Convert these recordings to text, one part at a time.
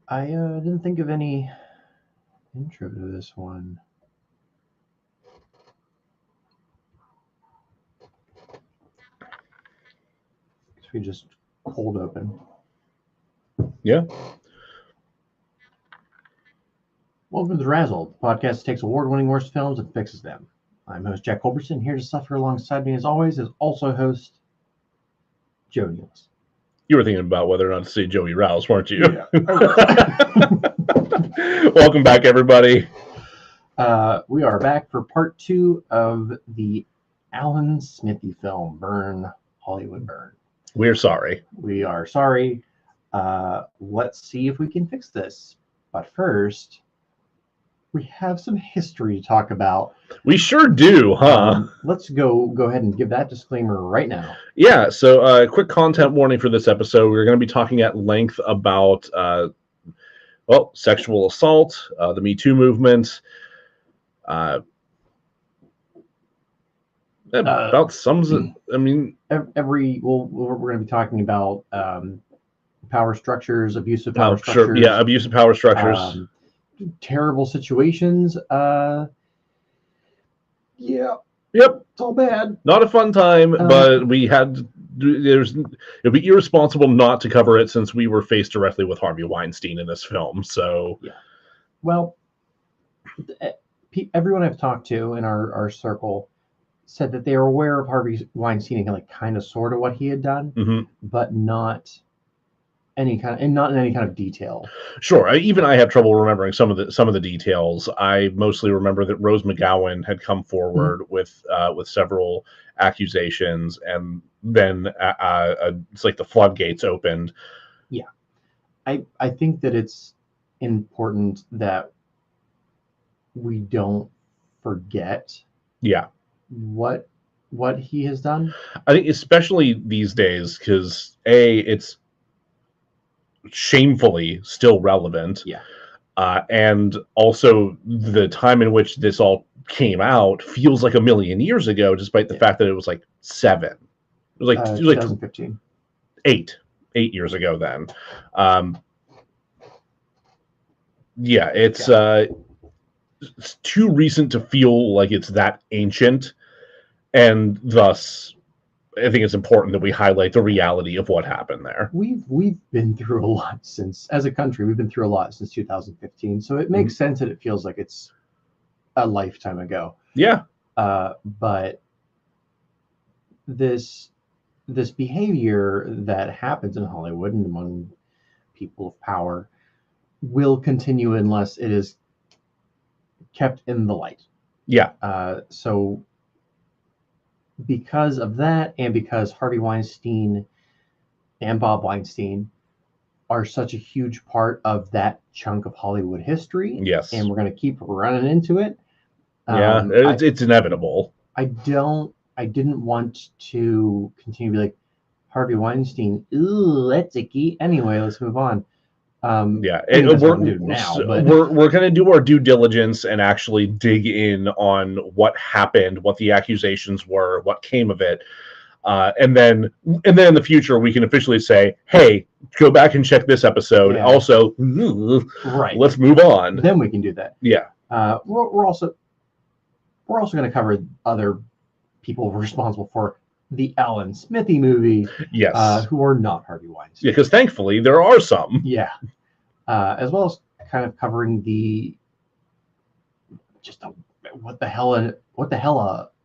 I didn't think of any intro to this one. So we just cold open. Yeah. Welcome to DeRazzled, the podcast that takes award-winning worst films and fixes them. I'm host Jack Culbertson. Here to suffer alongside me, as always, is also host Joe Neals. You were thinking about whether or not to see Joey Rouse, weren't you? Yeah. Welcome back, everybody. We are back for part 2 of the Alan Smithee film, Burn, Hollywood Burn. We're sorry. We are sorry. Let's see if we can fix this. But first, we have some history to talk about. We sure do, huh? Let's go ahead and give that disclaimer right now. Yeah, so quick content warning for this episode. We're going to be talking at length about, sexual assault, the Me Too movement, about some, I mean... we're going to be talking about power structures, abusive power structures. Yeah, abusive power structures. Terrible situations. Yeah. Yep. It's all bad. Not a fun time, but we had... it'd be irresponsible not to cover it since we were faced directly with Harvey Weinstein in this film, so... Yeah. Well, everyone I've talked to in our circle said that they were aware of Harvey Weinstein and like kind of sort of what he had done, but not in any kind of detail. Sure. I have trouble remembering some of the details. I mostly remember that Rose McGowan had come forward with several accusations, and then it's like the floodgates opened. Yeah, I think that it's important that we don't forget. Yeah. What he has done. I think especially these days because it's shamefully still relevant. Yeah. And also the time in which this all came out feels like a million years ago, despite the fact that it was like 7. It was like 2015. 8 years ago then. It's too recent to feel like it's that ancient, and thus I think it's important that we highlight the reality of what happened there. We've been through a lot as a country. We've been through a lot since 2015, so it makes sense that it feels like it's a lifetime ago. Yeah. But this behavior that happens in Hollywood and among people of power will continue unless it is kept in the light. Yeah. So because of that, and because Harvey Weinstein and Bob Weinstein are such a huge part of that chunk of Hollywood history, yes, and we're going to keep running into it. It's inevitable. I didn't want to continue to be like, Harvey Weinstein, ooh, that's icky. Anyway, let's move on. We're going to do our due diligence and actually dig in on what happened, what the accusations were, what came of it, and then in the future we can officially say, hey, go back and check this episode. Yeah. Also, right, let's move on. Then we can do that. Yeah. We're also going to cover other people responsible for the Alan Smithee movie, yes, who are not Harvey Weinstein. Yeah, because thankfully there are some. Yeah, as well as kind of covering what the hell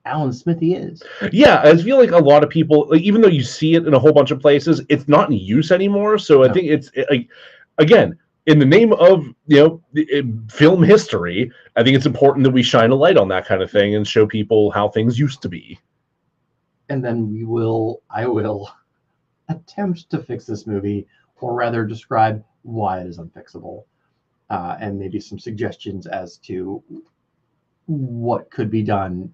Alan Smithee is. Yeah, I feel like a lot of people, like, even though you see it in a whole bunch of places, it's not in use anymore. So I think it's again, in the name of film history, I think it's important that we shine a light on that kind of thing and show people how things used to be. And then I will attempt to fix this movie, or rather describe why it is unfixable, and maybe some suggestions as to what could be done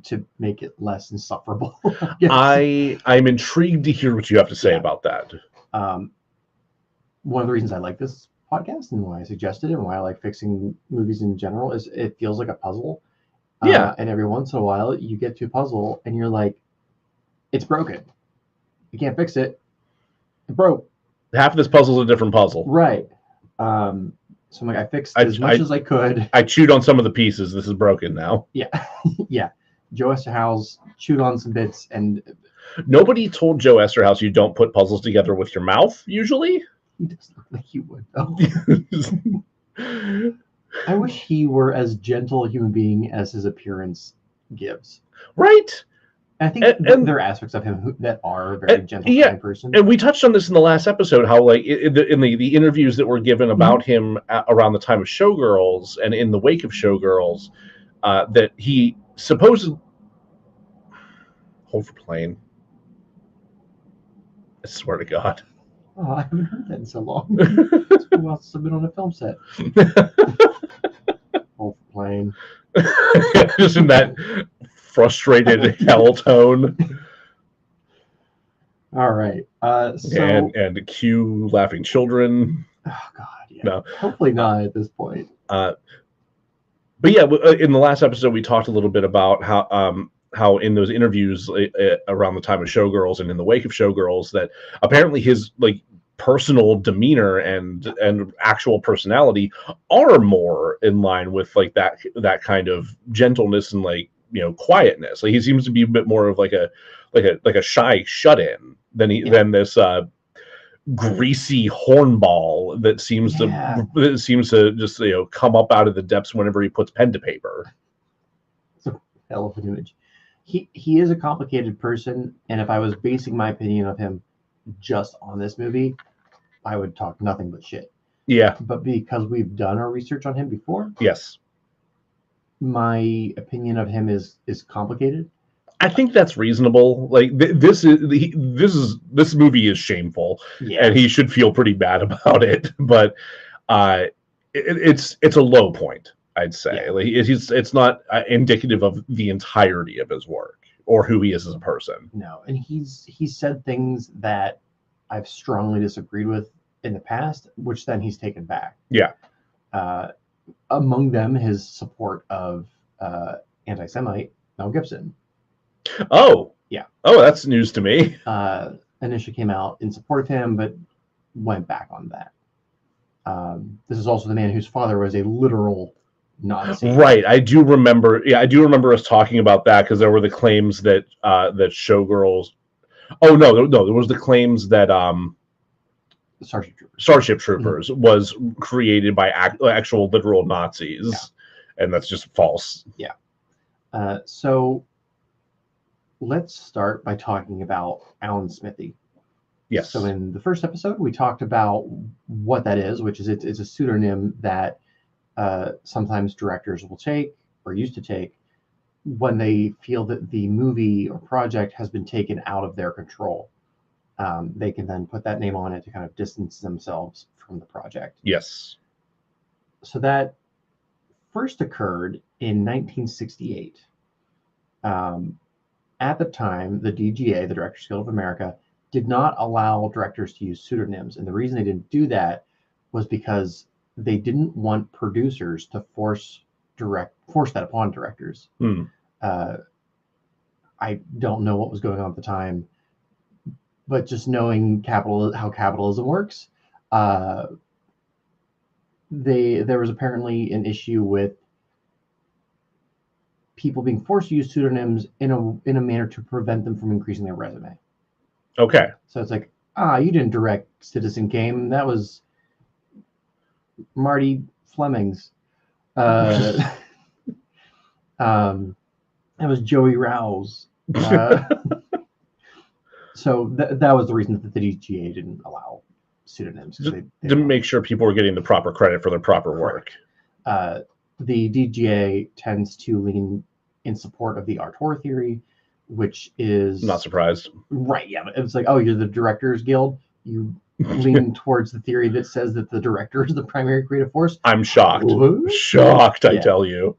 to make it less insufferable. I'm intrigued to hear what you have to say about that. One of the reasons I like this podcast and why I suggested it and why I like fixing movies in general is it feels like a puzzle. And every once in a while you get to a puzzle and you're like, it's broken. You can't fix it. It broke. Half of this puzzle is a different puzzle. Right. So I'm like, I fixed as much as I could. I chewed on some of the pieces. This is broken now. Yeah, yeah. Joe Esterhaus chewed on some bits, and nobody told Joe Esterhaus you don't put puzzles together with your mouth. Usually, he does look like he would, though. I wish he were as gentle a human being as his appearance gives. Right. I think there are aspects of him that are a very gentle kind of person. And we touched on this in the last episode, how like in the interviews that were given about him around the time of Showgirls and in the wake of Showgirls, that he supposedly hold for plane. I swear to God. Oh, I haven't heard that in so long. It's been a while since I've been on a film set. Hold for plane. Just in that frustrated hell tone. All right. And cue laughing children. Oh God, yeah. No. Hopefully not at this point. But yeah, in the last episode we talked a little bit about how in those interviews around the time of Showgirls and in the wake of Showgirls, that apparently his like personal demeanor and actual personality are more in line with like that kind of gentleness and like, you know, quietness. Like he seems to be a bit more of like a shy shut-in than this greasy hornball that seems to just, you know, come up out of the depths whenever he puts pen to paper. It's a hell of an image. He is a complicated person, and if I was basing my opinion of him just on this movie, I would talk nothing but shit. Yeah. But because we've done our research on him before, yes, my opinion of him is complicated. I think that's reasonable. Like this movie is shameful, and he should feel pretty bad about it. But it's a low point, I'd say. Yeah. Like it's not indicative of the entirety of his work or who he is as a person. No, and he's said things that I've strongly disagreed with in the past, which then he's taken back. Yeah. Among them, his support of anti-Semite Mel Gibson. Oh. Yeah. Oh, that's news to me. Initially came out in support of him, but went back on that. This is also the man whose father was a literal Nazi. Right. I do remember. Yeah, I do remember us talking about that because there were the claims that that Showgirls. Oh no, there was the claims that Starship Troopers was created by actual literal Nazis, and that's just false. Yeah. So let's start by talking about Alan Smithee. Yes. So in the first episode, we talked about what that is, which is it's a pseudonym that sometimes directors will take or used to take when they feel that the movie or project has been taken out of their control. They can then put that name on it to kind of distance themselves from the project. Yes. So that first occurred in 1968. At the time, the DGA, the Directors Guild of America, did not allow directors to use pseudonyms. And the reason they didn't do that was because they didn't want producers to force that upon directors. I don't know what was going on at the time, but just knowing how capitalism works, there was apparently an issue with people being forced to use pseudonyms in a manner to prevent them from increasing their resume. Okay. So it's like, you didn't direct Citizen Kane. That was Marty Fleming's. That was Joey Rouse. So that was the reason that the DGA didn't allow pseudonyms. To make sure people were getting the proper credit for their proper work. The DGA tends to lean in support of the auteur theory, which is... Not surprised. Right, yeah. It's like, you're the Directors Guild. You lean towards the theory that says that the director is the primary creative force. I'm shocked. What? Shocked, I tell you.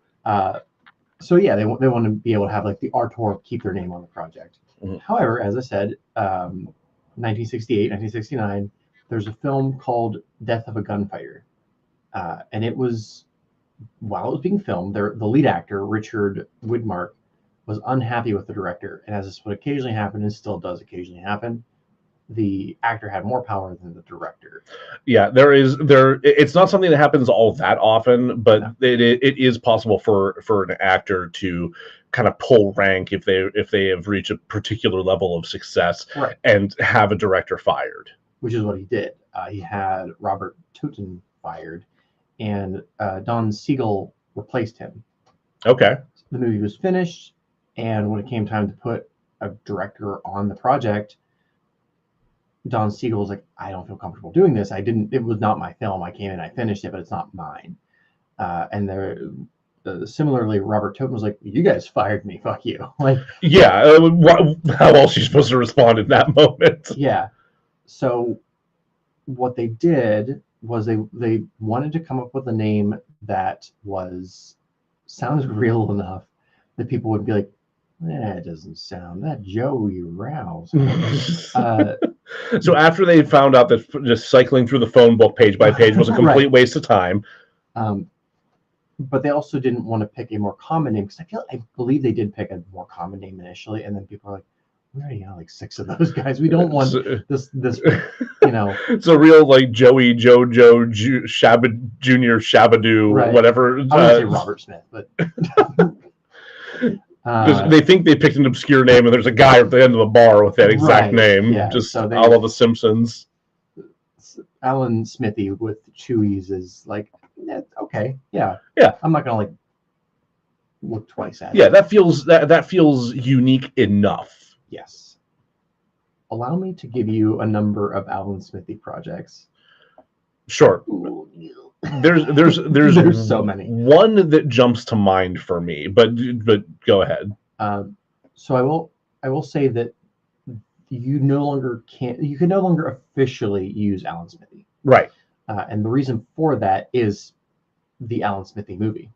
So yeah, they want to be able to have like the auteur keep their name on the project. However, as I said, 1968, 1969, there's a film called Death of a Gunfighter. And it was, while it was being filmed, the lead actor, Richard Widmark, was unhappy with the director. And as this would occasionally happen, and still does occasionally happen, the actor had more power than the director. Yeah, it's not something that happens all that often, but no. it is possible for an actor to kind of pull rank if they have reached a particular level of success, right, and have a director fired. Which is what he did. He had Robert Totten fired, and Don Siegel replaced him. Okay. The movie was finished, and when it came time to put a director on the project, Don Siegel was like, I don't feel comfortable doing this. It was not my film. I came in, I finished it, but it's not mine. And similarly, Robert Totten was like, you guys fired me. Fuck you. Like, yeah. How else are you supposed to respond in that moment? Yeah. So what they did was they wanted to come up with a name that sounded real enough that people would be like, it doesn't sound that Joey Rouse. So after they found out that just cycling through the phone book page by page was a complete right. waste of time. But they also didn't want to pick a more common name, because I believe they did pick a more common name initially, and then people are like, we already got like 6 of those guys. We don't want this It's a real like Joey, Jojo, Junior, Shabadoo, right. Whatever. I would say Robert Smith, but they think they picked an obscure name, and there's a guy at the end of the bar with that exact name. Yeah, just so all of the Simpsons. Alan Smithee with Chewies is like, okay, yeah. I'm not gonna like look twice at it. Yeah, that feels unique enough. Yes. Allow me to give you a number of Alan Smithee projects. Sure. There's so many. One that jumps to mind for me, but go ahead. So I will say that you can no longer officially use Alan Smithee. Right. And the reason for that is the Alan Smithee movie.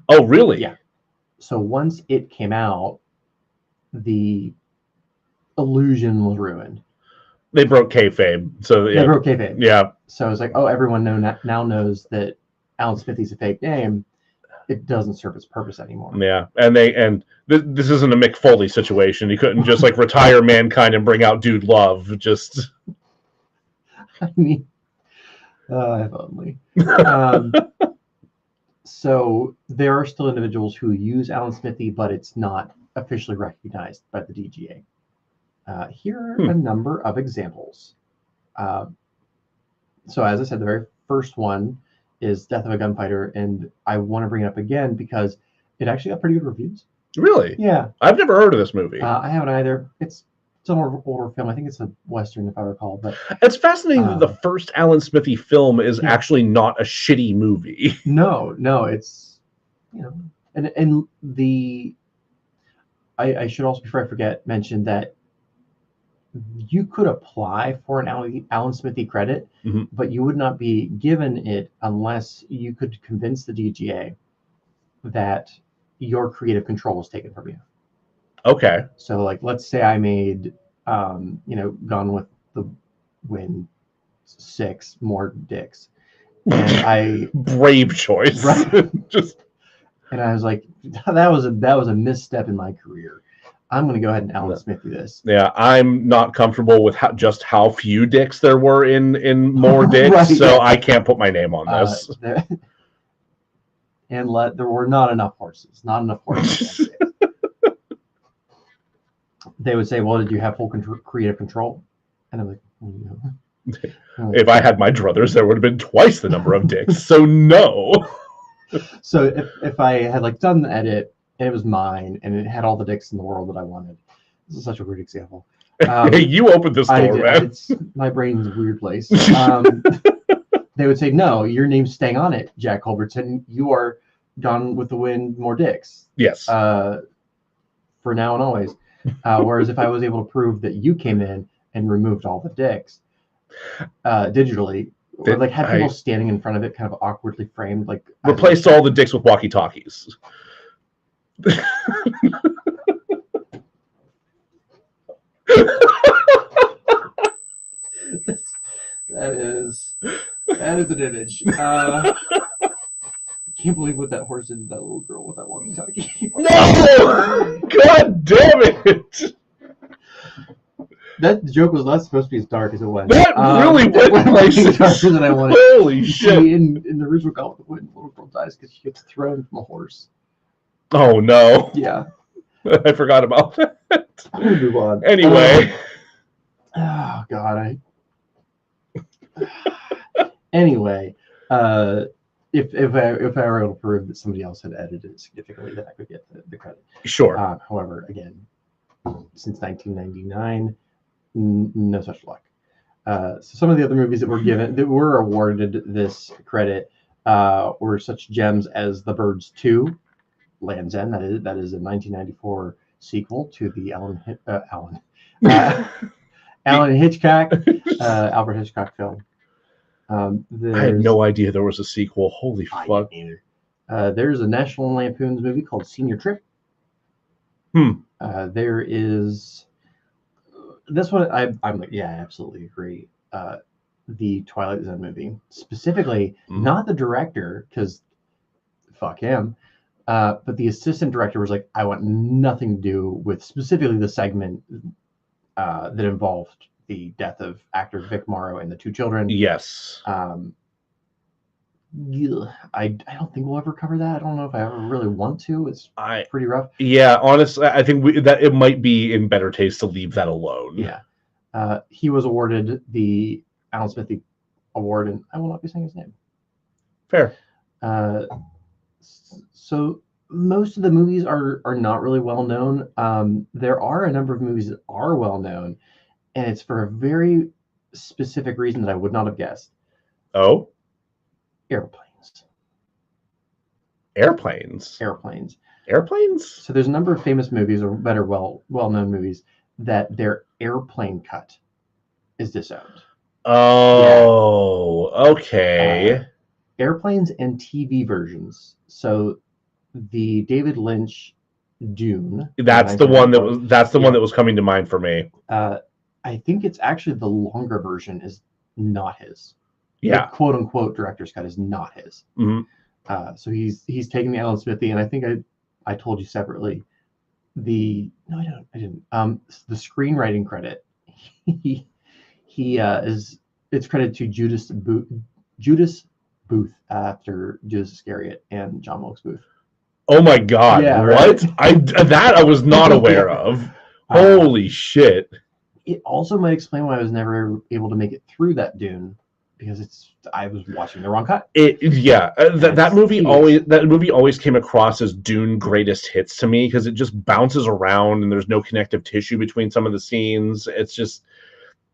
Oh, really? Yeah. So once it came out, the illusion was ruined. They broke kayfabe. So yeah. They broke kayfabe. Yeah. So it's like, oh, everyone now knows that Alan Smithee's a fake name. It doesn't serve its purpose anymore. Yeah, and this isn't a Mick Foley situation. He couldn't just like retire Mankind and bring out Dude Love. Just, I mean, if only. So there are still individuals who use Alan Smithee, but it's not officially recognized by the DGA. Here are a number of examples. So as I said, the very first one is Death of a Gunfighter, and I want to bring it up again because it actually got pretty good reviews. Really? Yeah. I've never heard of this movie. I haven't either. It's an older film. I think it's a Western, if I recall. But it's fascinating that the first Alan Smithee film is actually not a shitty movie. No, it's, and I should also, before I forget, mention that you could apply for an Alan Smithee credit, but you would not be given it unless you could convince the DGA that your creative control was taken from you. Okay. So, like, let's say I made, Gone with the Wind 6 more dicks, and I brave choice, right? And I was like, that was a misstep in my career. I'm going to go ahead and Alan Smithee this. Yeah, I'm not comfortable with how few dicks there were in More Dicks, right, so I can't put my name on this. And there were not enough horses. Not enough horses. They would say, well, did you have full creative control? And I'm like, no. If I had my druthers, there would have been twice the number of dicks, so no. So if I had done the edit, and it was mine, and it had all the dicks in the world that I wanted. This is such a weird example. Hey, you opened this door, man. My brain's a weird place. They would say, no, your name's staying on it, Jack Culbertson. You are Gone with the Wind, More Dicks. Yes. For now and always. Whereas if I was able to prove that you came in and removed all the dicks digitally, or had people standing in front of it, kind of awkwardly framed, replaced all the dicks with walkie-talkies. That is an image. I can't believe what that horse did to that little girl with that walkie-talkie. No! God damn it! That joke was not supposed to be as dark as it went. That really went places. Darker than I wanted. Holy shit! In the original comic, the little girl dies because she gets thrown from a horse. Oh no! Yeah, I forgot about that. We'll move on. Anyway. Oh God, Anyway, if I were able to prove that somebody else had edited it significantly, then I could get the credit. Sure. However, again, since 1999, no such luck. So some of the other movies that were awarded this credit were such gems as The Birds 2, Land's End. That is a 1994 sequel to the Alfred Hitchcock film. I had no idea there was a sequel. Holy fuck! There's a National Lampoon's movie called Senior Trip. There is this one. I'm like, yeah, I absolutely agree. The Twilight Zone movie, specifically, not the director, because fuck him, but the assistant director was like, I want nothing to do with specifically the segment that involved the death of actor Vic Morrow and the two children. Yes. I don't think we'll ever cover that. I don't know if I ever really want to. It's pretty rough. Yeah, honestly, I think that it might be in better taste to leave that alone. Yeah. He was awarded the Alan Smithee Award, and I will not be saying his name. Fair. So most of the movies are not really well known. There are a number of movies that are well known, and it's for a very specific reason that I would not have guessed. Oh? Airplanes. So there's a number of famous movies, or better, well-known movies, that their airplane cut is disowned. Oh, yeah. Okay. Airplanes and TV versions. So the David Lynch Dune. That's the one that was coming to mind for me. I think it's actually the longer version is not his. Yeah. The quote unquote director's cut is not his. Mm-hmm. So he's taking the Alan Smithee, and I think I told you separately. I didn't. The screenwriting credit, it's credited to Judas Booth after Judas Iscariot and John Wilkes Booth. Oh my God! Yeah, what? Right? I was not aware of. Holy shit! It also might explain why I was never able to make it through that Dune, because I was watching the wrong cut. That movie always came across as Dune greatest hits to me, because it just bounces around and there's no connective tissue between some of the scenes.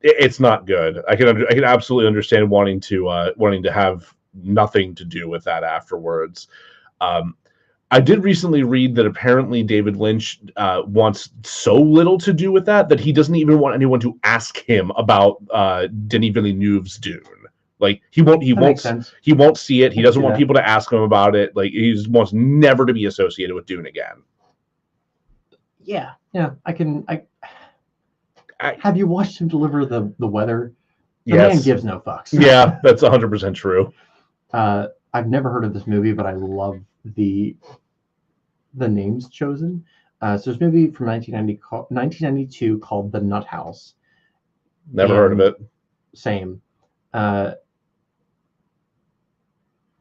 It's not good. I can absolutely understand wanting to have nothing to do with that afterwards. I did recently read that apparently David Lynch wants so little to do with that he doesn't even want anyone to ask him about Denis Villeneuve's Dune. Like he won't see it. He doesn't want people to ask him about it. Like he just wants never to be associated with Dune again. Yeah. Have you watched him deliver the weather? The man gives no fucks. Yeah, that's 100% true. I've never heard of this movie, but I love the names chosen. So there's a movie from 1992 called The Nut House. Never heard of it. Same.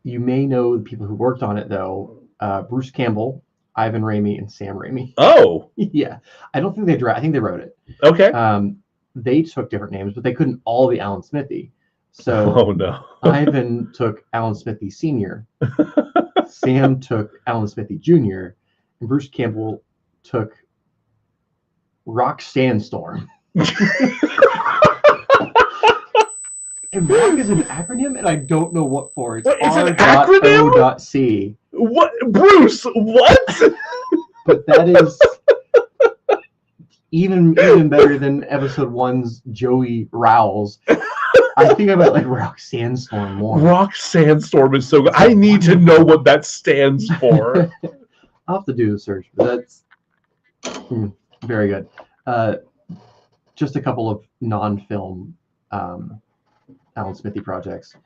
You may know the people who worked on it, though. Bruce Campbell, Ivan Raimi, and Sam Raimi. Oh! Yeah. I don't think I think they wrote it. Okay. They took different names, but they couldn't all be Alan Smithee. So oh, no. Ivan took Alan Smithee Sr., Sam took Alan Smithee Jr., and Bruce Campbell took Rock Sandstorm. And rock is an acronym, and I don't know what for. It's an acronym? R.O.C. What? Bruce, what? But that is even better than episode 1's Joey Rowles. I think I might like Rock Sandstorm more. Rock Sandstorm is so good. I need to know what that stands for. I'll have to do the search, but that's very good. Just a couple of non-film Alan Smithee projects.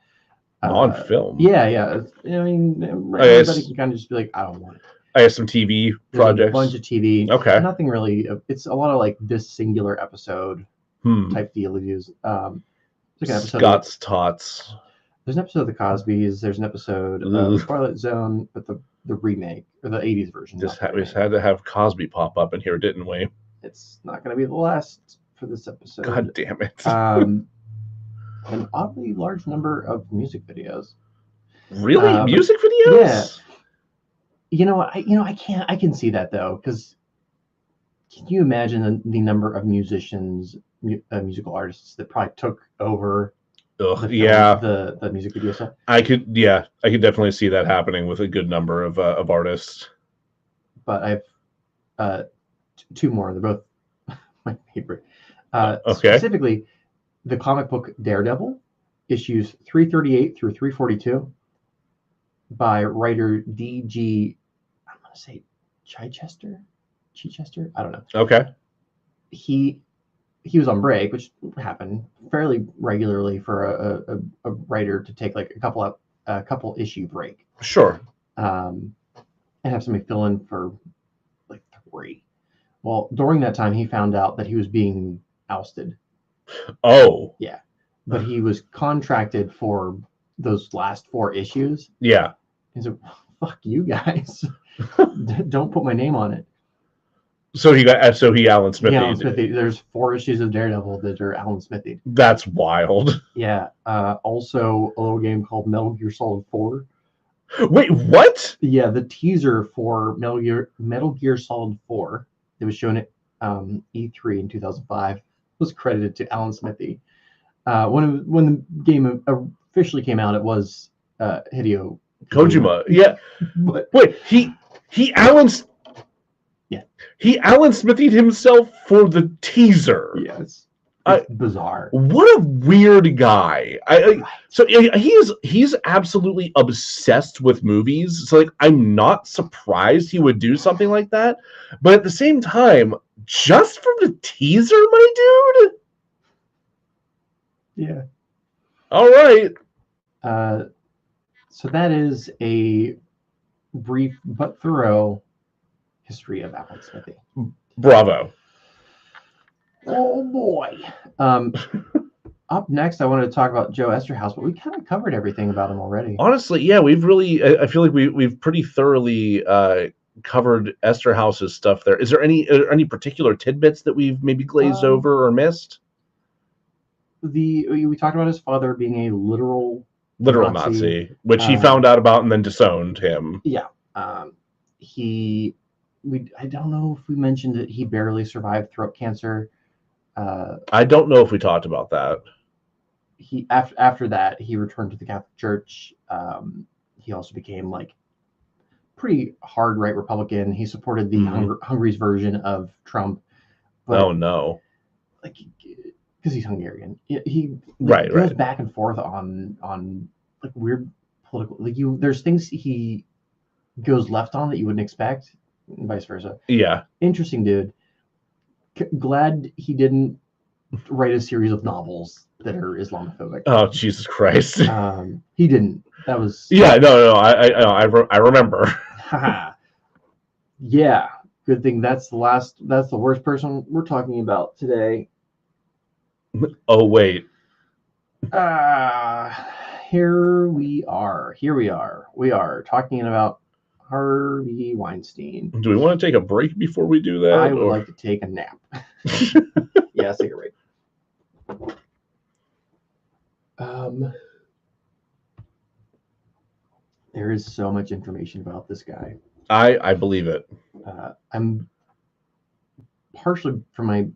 Non-film? Yeah. I mean, everybody can kind of just be like, I don't want it. I have some TV projects. A bunch of TV. Okay. Nothing really. It's a lot of like this singular episode. type dealies. Scott's Tots. There's an episode of The Cosbys. There's an episode of Twilight Zone, but the remake or the '80s version. We just had to have Cosby pop up in here, didn't we? It's not going to be the last for this episode. God damn it! An oddly large number of music videos. Really, music videos? Yeah. I can see that though, because can you imagine the number of musicians, musical artists that probably took over the music video stuff? I could definitely see that happening with a good number of artists. But I've two more. They're both my favorite. Okay. Specifically, the comic book Daredevil, issues 338 through 342, by writer D.G. I'm going to say Chichester. I don't know. Okay. He was on break, which happened fairly regularly for a writer to take like a couple issue break. Sure. And have somebody fill in for like 3. Well, during that time, he found out that he was being ousted. Oh. Yeah. But he was contracted for those last 4 issues. Yeah. He's like, fuck you guys. Don't put my name on it. So he Alan Smithee. Yeah, Alan Smithee. There's 4 issues of Daredevil that are Alan Smithee. That's wild. Yeah. Also, a little game called Metal Gear Solid 4. Wait, what? Yeah, the teaser for Metal Gear Solid 4 that was shown at E3 in 2005 was credited to Alan Smithee. When the game officially came out, it was Hideo Kojima. Yeah. But wait, he Alan Smithied himself for the teaser. Yes. It's bizarre. What a weird guy. So he's absolutely obsessed with movies. So like, I'm not surprised he would do something like that. But at the same time, just for the teaser, my dude. Yeah. All right. So that is a brief but thorough history of Alan Smithee. Bravo. Oh boy. Up next, I wanted to talk about Joe Esterhaus, but we kind of covered everything about him already. Honestly, yeah, we've really. I feel like we've pretty thoroughly covered Esterhaus's stuff there. Is there any particular tidbits that we've maybe glazed over or missed? We talked about his father being a literal Nazi, which he found out about and then disowned him. Yeah. I don't know if we mentioned that he barely survived throat cancer. I don't know if we talked about that. He after that he returned to the Catholic Church. He also became like pretty hard right Republican. He supported the Hungary's version of Trump. But, oh no! Like because he's Hungarian, he goes back and forth on like weird political. Like there's things he goes left on that you wouldn't expect, and vice versa. Yeah, interesting dude. Glad he didn't write a series of novels that are Islamophobic. Oh Jesus Christ! He didn't. That was no. I remember. Yeah, good thing that's the worst person we're talking about today. Oh wait. Here we are. We are talking about Harvey Weinstein. Do we want to take a break before we do that? I would like to take a nap. Yeah, let's take a break. There is so much information about this guy. I believe it. I'm partially from my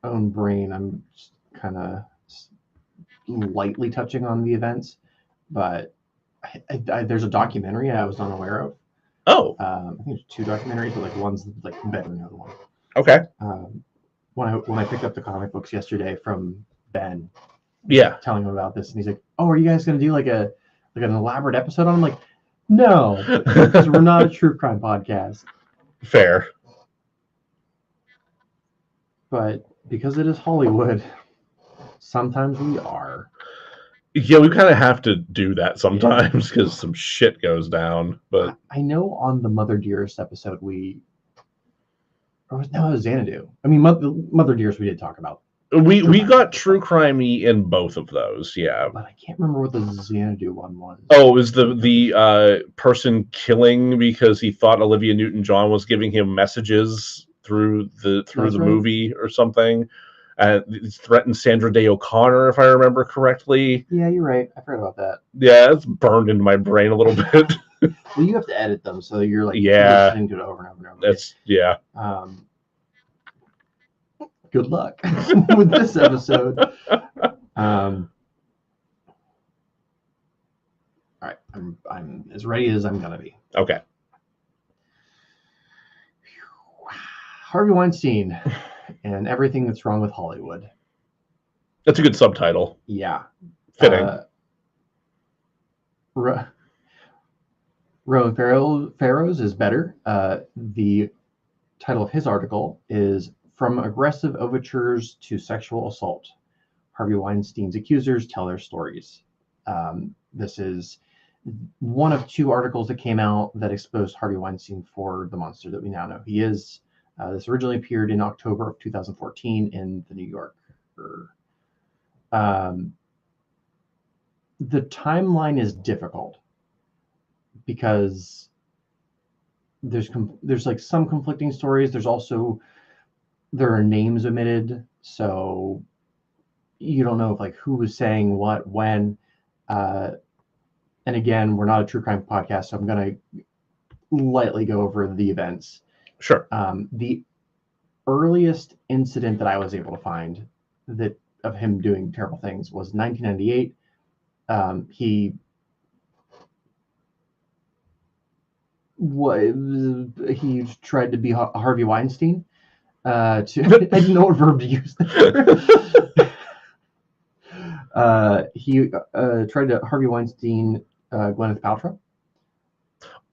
own brain. I'm just kind of lightly touching on the events, but there's a documentary I was unaware of. Oh, I think there's 2 documentaries, but like one's like better known one. Okay. When I picked up the comic books yesterday from Ben, telling him about this, and he's like, "Oh, are you guys gonna do like an elaborate episode on?" I'm like, "No, because we're not a true crime podcast." Fair. But because it is Hollywood, sometimes we are. Yeah, we kind of have to do that sometimes because some shit goes down. But I know on the Mother Dearest episode it was Xanadu. I mean, Mother Dearest we did talk about. We got true crimey in both of those, yeah. But I can't remember what the Xanadu one was. Oh, it was the person killing because he thought Olivia Newton-John was giving him messages through the movie or something. It threatened Sandra Day O'Connor, if I remember correctly. Yeah, you're right. I forgot about that. Yeah, it's burned into my brain a little bit. Well, you have to edit them, so you're like listening to it over and over and over. That's yeah. Good luck with this episode. All right, I'm as ready as I'm gonna be. Okay. Harvey Weinstein and everything that's wrong with Hollywood. That's a good subtitle. Yeah. Fitting. Rowan Farrow's is better. The title of his article is From Aggressive Overtures to Sexual Assault. Harvey Weinstein's accusers tell their stories. This is one of two articles that came out that exposed Harvey Weinstein for the monster that we now know he is. This originally appeared in October of 2014 in the New Yorker. The timeline is difficult because there's like some conflicting stories. There are names omitted, so you don't know if like who was saying what when. And again, we're not a true crime podcast, so I'm gonna lightly go over the events. Sure. The earliest incident that I was able to find that of him doing terrible things was 1998. He tried to be Harvey Weinstein. I didn't know what verb to use there. He tried to Harvey Weinstein Gwyneth Paltrow.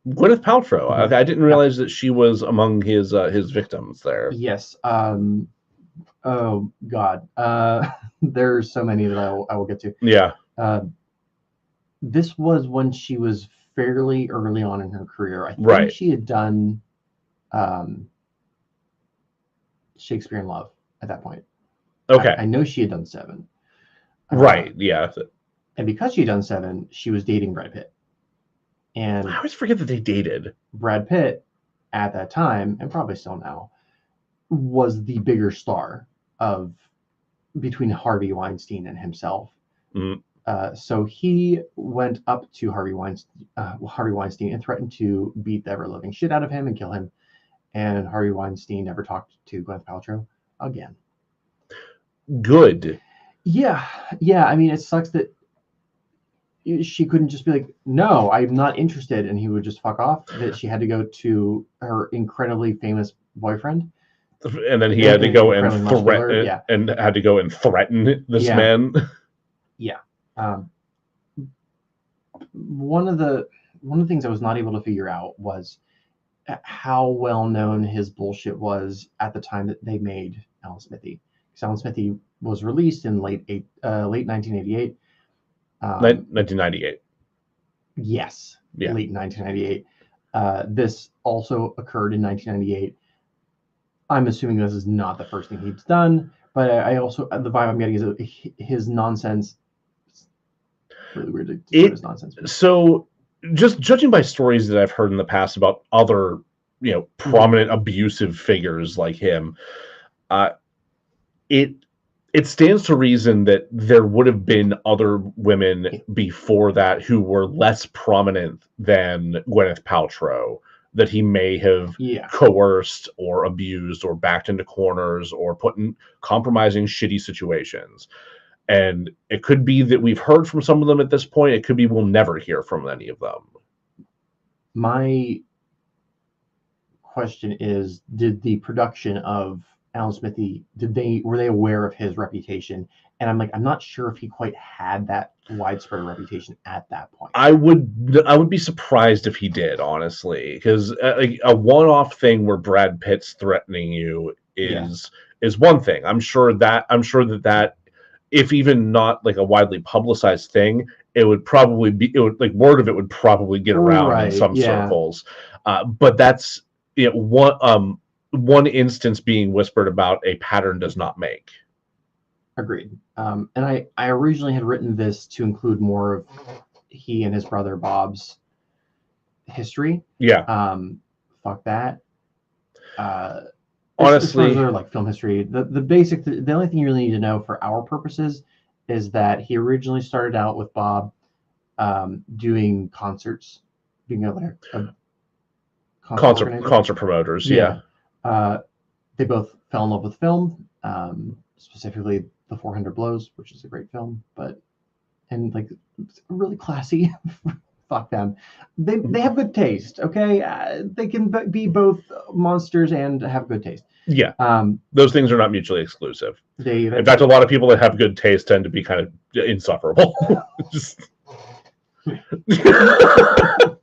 Gwyneth Paltrow. I didn't realize that she was among his victims there. Yes. Oh God. There's so many that I will get to. Yeah. This was when she was fairly early on in her career. I think she had done Shakespeare in Love at that point. Okay. I know she had done Seven. Right. Yeah. And because she had done Seven, she was dating Brad Pitt. And I always forget that they dated. Brad Pitt at that time, and probably still now, was the bigger star of between Harvey Weinstein and himself. Mm-hmm. So he went up to Harvey Weinstein and threatened to beat the ever-living shit out of him and kill him. And Harvey Weinstein never talked to Gwyneth Paltrow again. Good. Yeah. I mean, it sucks that she couldn't just be like, no, I'm not interested, and he would just fuck off. That she had to go to her incredibly famous boyfriend, and then he had to go and threaten, and had to go and threaten this man. Yeah. One of the things I was not able to figure out was how well known his bullshit was at the time that they made Alan Smithee. Because Alan Smithee was released in late 1988. 1998. Yes. Yeah. Late 1998. This also occurred in 1998. I'm assuming this is not the first thing he's done, but I also, the vibe I'm getting is his nonsense. It's really weird to describe his nonsense. So, just judging by stories that I've heard in the past about other, prominent abusive figures like him, it stands to reason that there would have been other women before that who were less prominent than Gwyneth Paltrow that he may have coerced or abused or backed into corners or put in compromising, shitty situations. And it could be that we've heard from some of them at this point. It could be we'll never hear from any of them. My question is, did the production of Alan Smithee, were they aware of his reputation? And I'm not sure if he quite had that widespread reputation at that point. I would be surprised if he did, honestly, because a one-off thing where Brad Pitt's threatening you is one thing. I'm sure that if even not like a widely publicized thing, it would probably be word of it would probably get around in some circles. But that's one instance being whispered about. A pattern does not make. Agreed. And I originally had written this to include more of he and his brother Bob's history. Yeah. Fuck that. Honestly, as far as their like film history, the only thing you really need to know for our purposes is that he originally started out with Bob doing concerts, being a concert promoters. Yeah. They both fell in love with film, specifically The 400 Blows, which is a great film, and like really classy. Fuck them. They have good taste. Okay, they can be both monsters and have good taste. Yeah. Those things are not mutually exclusive. In fact, a lot of people that have good taste tend to be kind of insufferable. Just...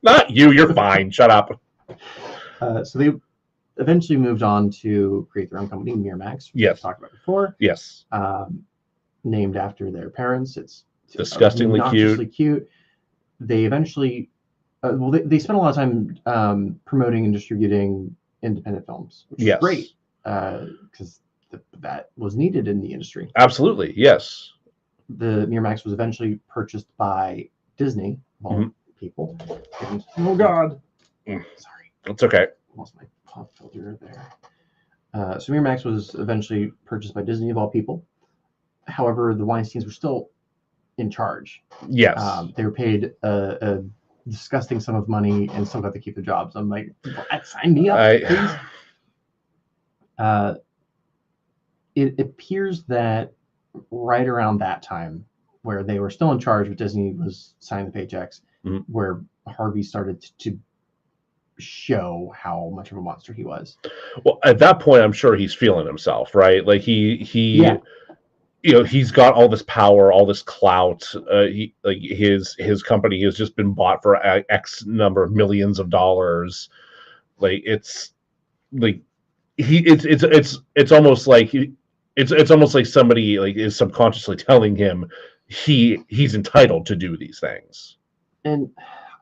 Not you. You're fine. Shut up. So they eventually moved on to create their own company, Miramax, which we talked about before. Yes. Named after their parents. It's disgustingly cute. They eventually, they spent a lot of time promoting and distributing independent films, which is great because that was needed in the industry. Absolutely, yes. The Miramax was eventually purchased by Disney, of all people. And, oh God, sorry, it's okay. Lost my pop filter there. So Miramax was eventually purchased by Disney, of all people. However, the Weinsteins were still in charge. Yes. They were paid a disgusting sum of money and still got to keep their jobs. I'm like, sign me up, please. It appears that right around that time, where they were still in charge, but Disney was signing the paychecks, where Harvey started to show how much of a monster he was. Well, at that point, I'm sure he's feeling himself, right? Like he you know, he's got all this power, all this clout. His company has just been bought for X number of millions of dollars. Like it's almost like it's almost like somebody like is subconsciously telling him he's entitled to do these things. And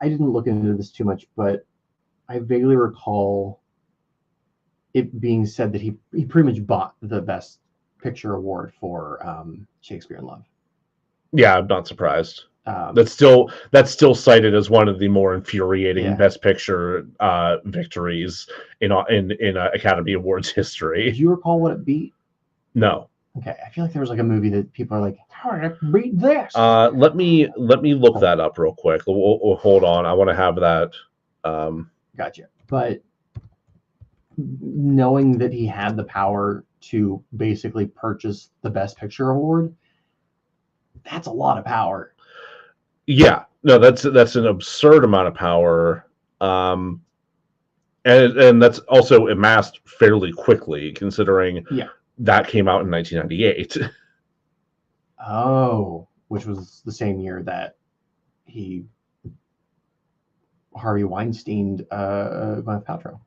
I didn't look into this too much, but I vaguely recall it being said that he pretty much bought the Best Picture award for Shakespeare in Love. Yeah, I'm not surprised. That's still cited as one of the more infuriating Best Picture victories in Academy Awards history. Do you recall what it beat? No. Okay, I feel like there was like a movie that people are like, how did it beat this? Let me look that up real quick. We'll hold on. I want to have that. Gotcha. But knowing that he had the power to basically purchase the Best Picture award, that's a lot of power. Yeah, no, that's an absurd amount of power, and that's also amassed fairly quickly, considering that came out in 1998. Oh, which was the same year that Harvey Weinstein Gwyneth Paltrow.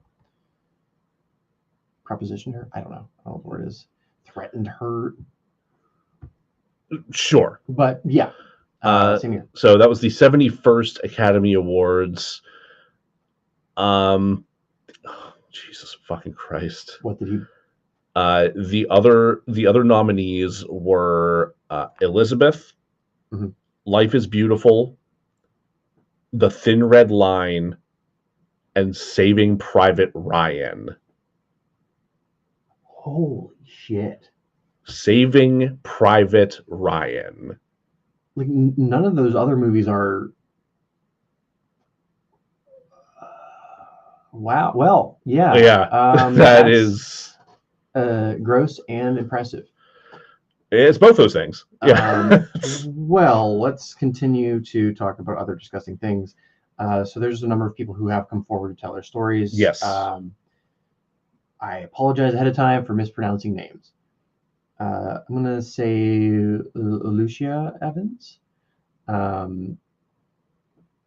Propositioned her? I don't know what the word is. Threatened her. Sure. But yeah. Same year. So that was the 71st Academy Awards. Jesus fucking Christ. What did he? The other nominees were Elizabeth, Life is Beautiful, The Thin Red Line, and Saving Private Ryan. Holy shit. Saving Private Ryan. Like, none of those other movies are... wow. Well, yeah. Yeah, that is... gross and impressive. It's both those things. Yeah. Well, let's continue to talk about other disgusting things. So there's a number of people who have come forward to tell their stories. Yes. I apologize ahead of time for mispronouncing names. I'm going to say Lucia Evans.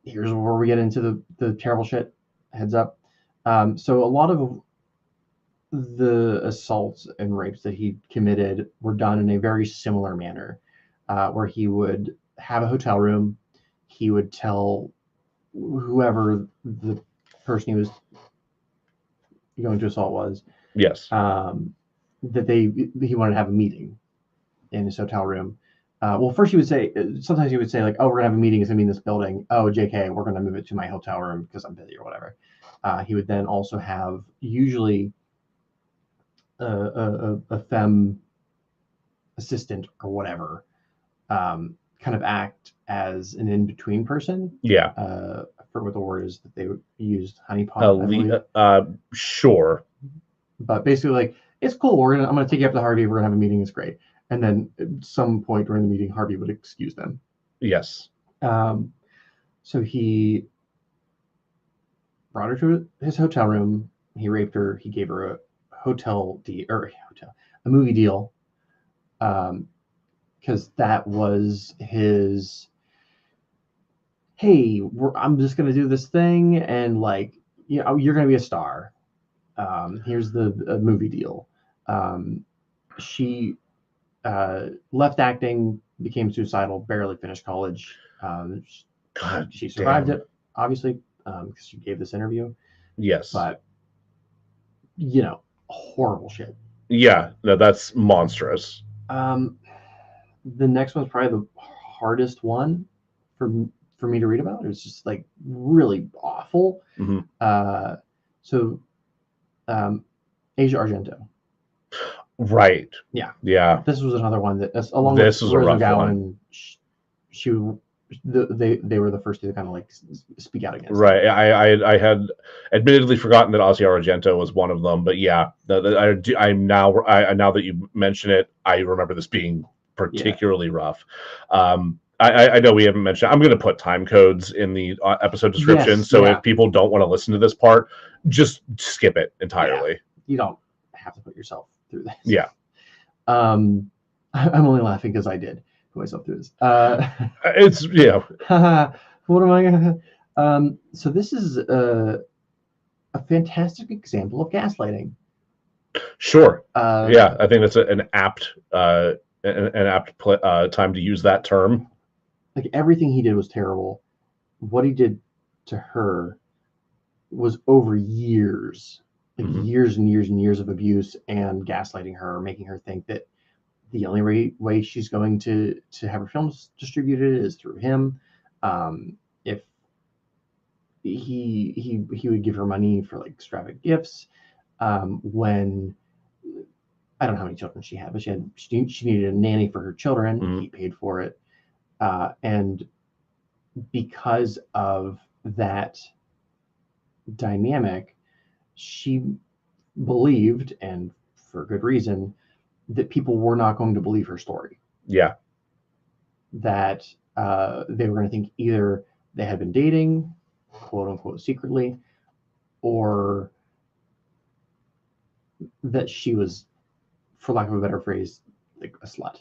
Here's where we get into the terrible shit. Heads up. So a lot of the assaults and rapes that he committed were done in a very similar manner, where he would have a hotel room. He would tell whoever the person he was going to assault was, yes, that he wanted to have a meeting, in his hotel room. Well, first he would say, sometimes he would say like, "Oh, we're gonna have a meeting. It's gonna be in this building. Oh, JK, we're gonna move it to my hotel room because I'm busy or whatever." He would then also have usually a femme assistant or whatever kind of act as an in-between person. Yeah. I forget what the word is that they used. Honeypot. Sure. But basically, like, it's cool. I'm gonna take you up to Harvey. We're gonna have a meeting. It's great. And then at some point during the meeting, Harvey would excuse them. Yes. So he brought her to his hotel room. He raped her. He gave her a movie deal. Because that was his, hey, I'm just going to do this thing, and like, you're going to be a star. Here's the movie deal. She left acting, became suicidal, barely finished college. God, she survived it, obviously, because she gave this interview. Yes. But, horrible shit. Yeah, no, that's monstrous. The next one's probably the hardest one for me to read about. It's just like really awful. Mm-hmm. So Asia Argento. Right. Yeah. Yeah. This was another one that, along with Rose McGowan, they were the first to kind of like speak out against. Right. I had admittedly forgotten that Asia Argento was one of them, but yeah, I'm now that you mention it, I remember this being particularly rough. I know we haven't mentioned. I'm going to put time codes in the episode description, so if people don't want to listen to this part, just skip it entirely. Yeah. You don't have to put yourself through this. Yeah. I'm only laughing because I did put myself through this. It's What am I gonna? So this is a fantastic example of gaslighting. Sure. Yeah, I think that's an apt time to use that term. Like, everything he did was terrible. What he did to her was over years, like years and years and years of abuse and gaslighting her, making her think that the only way she's going to have her films distributed is through him. If he would give her money for like extravagant gifts, when I don't know how many children she had, but she needed a nanny for her children. He paid for it, and because of that dynamic, she believed, and for good reason, that people were not going to believe her story. Yeah. That they were going to think either they had been dating, quote unquote, secretly, or that she was, for lack of a better phrase, like a slut.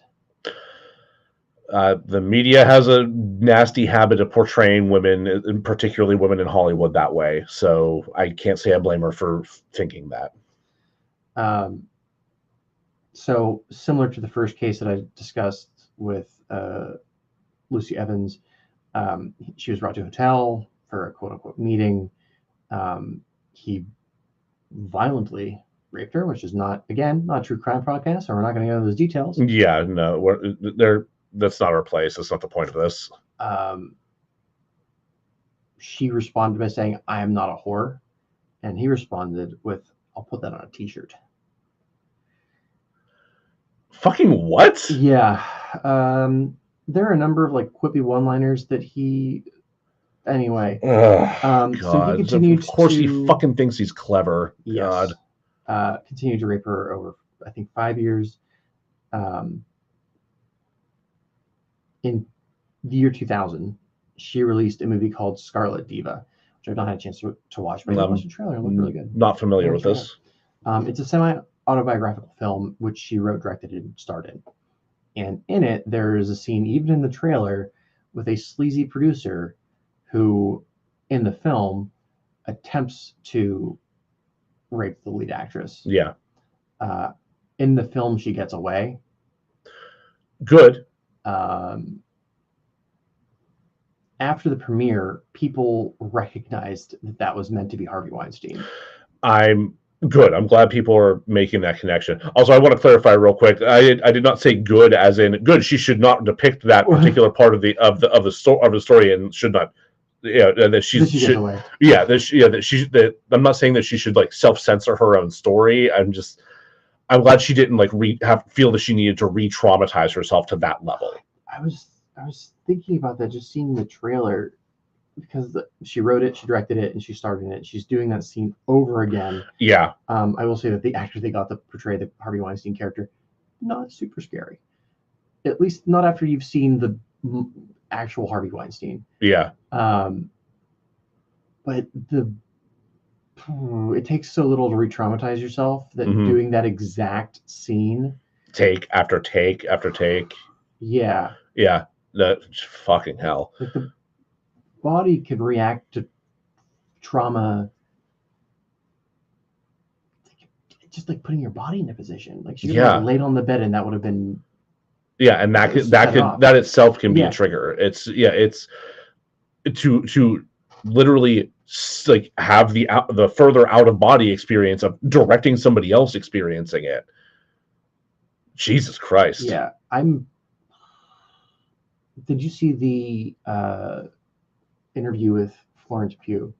The media has a nasty habit of portraying women, and particularly women in Hollywood, that way. So I can't say I blame her for thinking that. So similar to the first case that I discussed with Lucy Evans, she was brought to a hotel for a quote-unquote meeting. He violently raped her, which is not a true crime podcast, so we're not going to go into those details. Yeah, no, that's not our place. That's not the point of this. She responded by saying, "I am not a whore," and he responded with, "I'll put that on a t-shirt." Fucking what? Yeah. There are a number of like quippy one-liners that he. Anyway. God. So he continued. Of course, he fucking thinks he's clever. Yes. God. Continued to rape her over, I think, 5 years. In the year 2000, she released a movie called Scarlet Diva, which I've not had a chance to watch, but I watched the trailer. It looked really good. Not familiar with this. It's a semi-autobiographical film, which she wrote, directed, and starred in. And in it, there is a scene, even in the trailer, with a sleazy producer who, in the film, attempts to rape the lead actress. Yeah. In the film, she gets away. Good. After the premiere, people recognized that was meant to be Harvey Weinstein. I'm Good. I'm glad people are making that connection. Also, I want to clarify real quick. I did not say good as in good. She should not depict that particular part of the story and should not. Yeah, that she should. Yeah, that I'm not saying that she should like self-censor her own story. I'm glad she didn't like feel that she needed to re-traumatize herself to that level. I was thinking about that just seeing the trailer. Because she wrote it, she directed it, and she starred in it. She's doing that scene over again. Yeah. I will say that the actor they got to portray the Harvey Weinstein character, not super scary. At least not after you've seen the actual Harvey Weinstein. Yeah. But it takes so little to re-traumatize yourself that doing that exact scene, take after take after take. Yeah. Yeah. That fucking hell. Like the body can react to trauma just like putting your body in a position. Like she could have laid on the bed and that would have been and that itself can be a trigger. It's to literally like have the further out of body experience of directing somebody else experiencing it. Jesus Christ. Yeah. Did you see the interview with Florence Pugh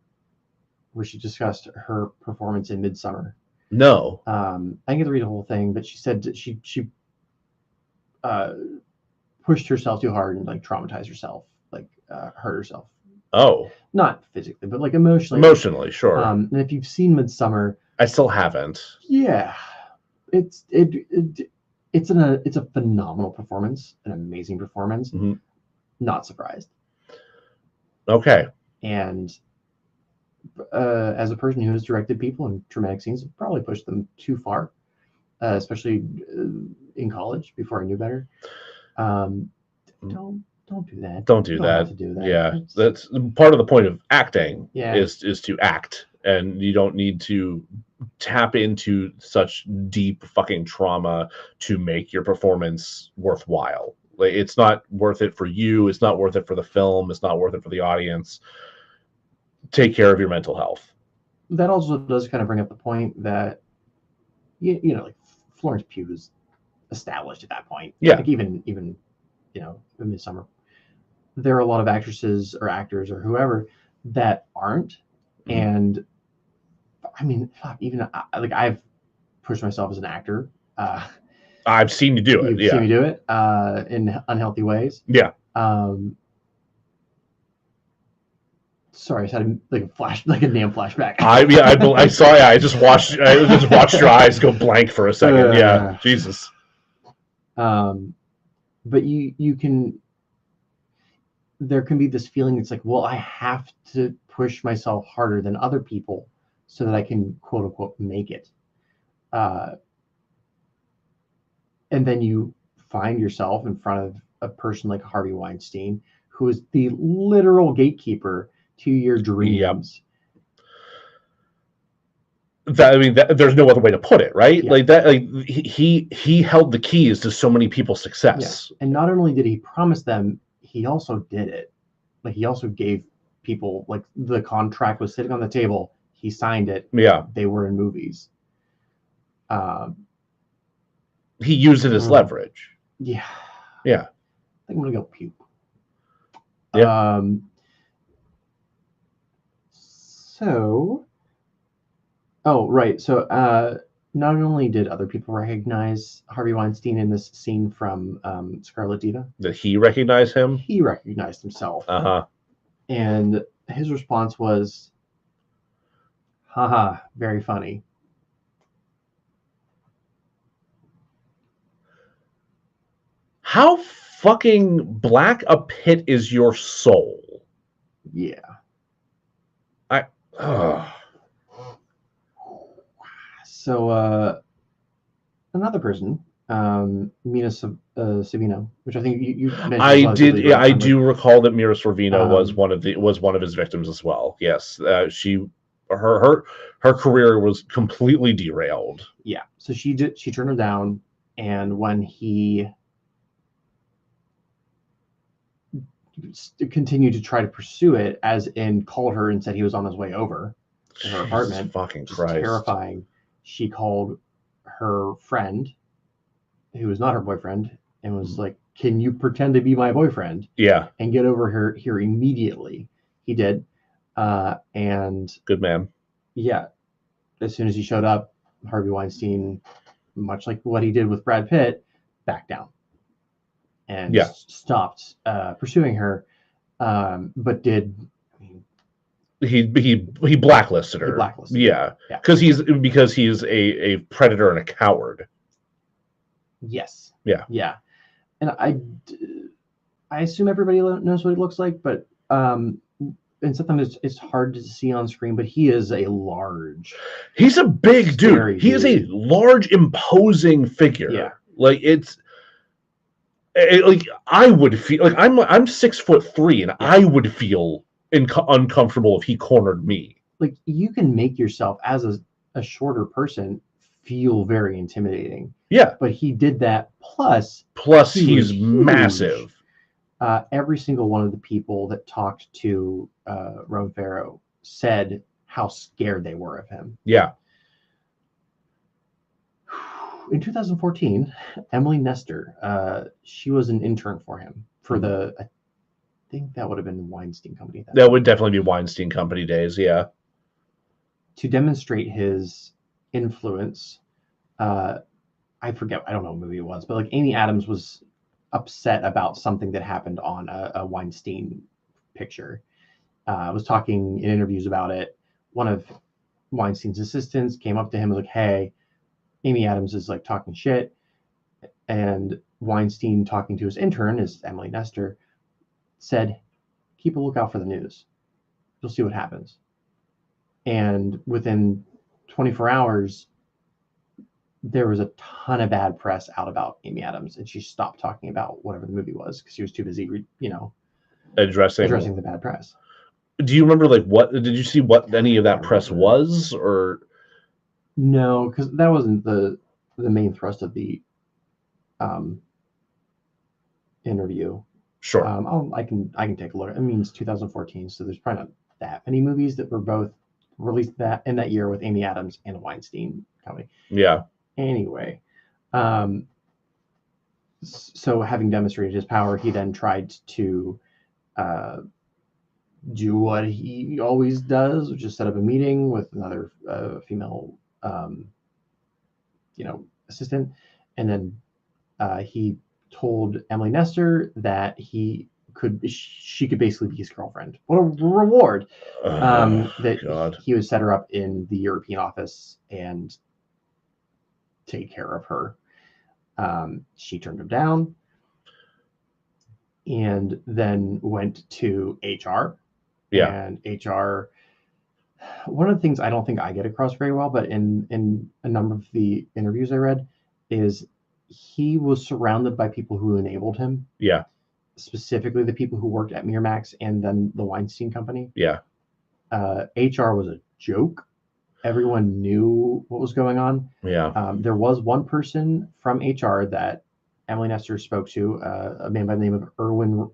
where she discussed her performance in Midsummer? No. I didn't get to read the whole thing, but she said that she pushed herself too hard and like traumatized herself, like hurt herself. Oh. Not physically, but like emotionally. Emotionally, sure. And if you've seen Midsummer, I still haven't. Yeah, it's a phenomenal performance, an amazing performance. Mm-hmm. Not surprised. Okay. And as a person who has directed people in traumatic scenes, I've probably pushed them too far, especially in college before I knew better. Don't do that. Don't do that. To do that. Yeah, that's part of the point of acting. Yeah. is to act, and you don't need to tap into such deep fucking trauma to make your performance worthwhile. Like, it's not worth it for you. It's not worth it for the film. It's not worth it for the audience. Take care of your mental health. That also does kind of bring up the point that, you know, like Florence Pugh is established at that point. Yeah. Like even in Midsummer, there are a lot of actresses or actors or whoever that aren't. Mm-hmm. And I mean, even like I've pushed myself as an actor. I've seen you do it. You've seen me do it in unhealthy ways. Yeah. Sorry, I just had like a damn flashback. I saw. Yeah, I just watched your eyes go blank for a second. Yeah, Jesus. But you can. There can be this feeling. It's like, well, I have to push myself harder than other people so that I can quote unquote make it. And then you find yourself in front of a person like Harvey Weinstein, who is the literal gatekeeper to your dreams. Yep. There's no other way to put it, right? Yeah. Like that. Like he held the keys to so many people's success. Yeah. And not only did he promise them, he also did it. Like he also gave people, like the contract was sitting on the table. He signed it. Yeah. They were in movies. He used it as leverage. Yeah. Yeah. I think I'm gonna go puke. Yeah. So, right. So, not only did other people recognize Harvey Weinstein in this scene from Scarlet Diva, did he recognize him? He recognized himself. Uh-huh. And his response was, haha, very funny. How fucking black a pit is your soul? Yeah. So another person, Mira Sorvino, which I think you mentioned. I do recall that Mira Sorvino was one of his victims as well. Yes, her career was completely derailed. Yeah, so she turned her down, and when he continued to try to pursue it, as in called her and said he was on his way over to her apartment. Fucking Christ. Terrifying. she called her friend, who was not her boyfriend, and was like, "Can you pretend to be my boyfriend? Yeah. And get over here immediately." He did. And good man. Yeah. As soon as he showed up, Harvey Weinstein, much like what he did with Brad Pitt, backed down and stopped pursuing her. But did he blacklisted her? He blacklisted her. Because he's a predator and a coward. Yes. Yeah. Yeah. And I assume everybody knows what he looks like, but and sometimes it's hard to see on screen, but he is a large. He's a big dude. He is a large, imposing figure. Yeah. Like like I would feel like I'm 6'3" and I would feel uncomfortable if he cornered me. Like you can make yourself as a shorter person feel very intimidating. Yeah. But he did that. Plus he's massive. Every single one of the people that talked to Roan Farrow said how scared they were of him. Yeah. In 2014, Emily Nestor, she was an intern for him for I think that would have been Weinstein Company. That would definitely be Weinstein Company days, yeah. To demonstrate his influence, I forget, I don't know what movie it was, but like Amy Adams was upset about something that happened on a Weinstein picture. Was talking in interviews about it. One of Weinstein's assistants came up to him and was like, "Hey, Amy Adams is like talking shit." And Weinstein, talking to his intern, is Emily Nestor, said, "Keep a lookout for the news. You'll see what happens." And within 24 hours, there was a ton of bad press out about Amy Adams, and she stopped talking about whatever the movie was because she was too busy, addressing the bad press. Do you remember, like, what did you see? What any of that press was, or no? Because that wasn't the main thrust of the interview. Sure. I can take a look. I mean, it's 2014, so there's probably not that many movies that were both released in that year with Amy Adams and Weinstein Company. Yeah. Anyway, so having demonstrated his power, he then tried to do what he always does, which is set up a meeting with another female, assistant, and then he told Emily Nestor that she could basically be his girlfriend. What a reward! He would set her up in the European office and take care of her. She turned him down and then went to HR. Yeah. And HR, one of the things I don't think I get across very well, but in a number of the interviews I read, is he was surrounded by people who enabled him. Yeah. Specifically the people who worked at Miramax and then the Weinstein Company. Yeah. HR was a joke. Everyone knew what was going on. Yeah. There was one person from HR that Emily Nestor spoke to, a man by the name of Erwin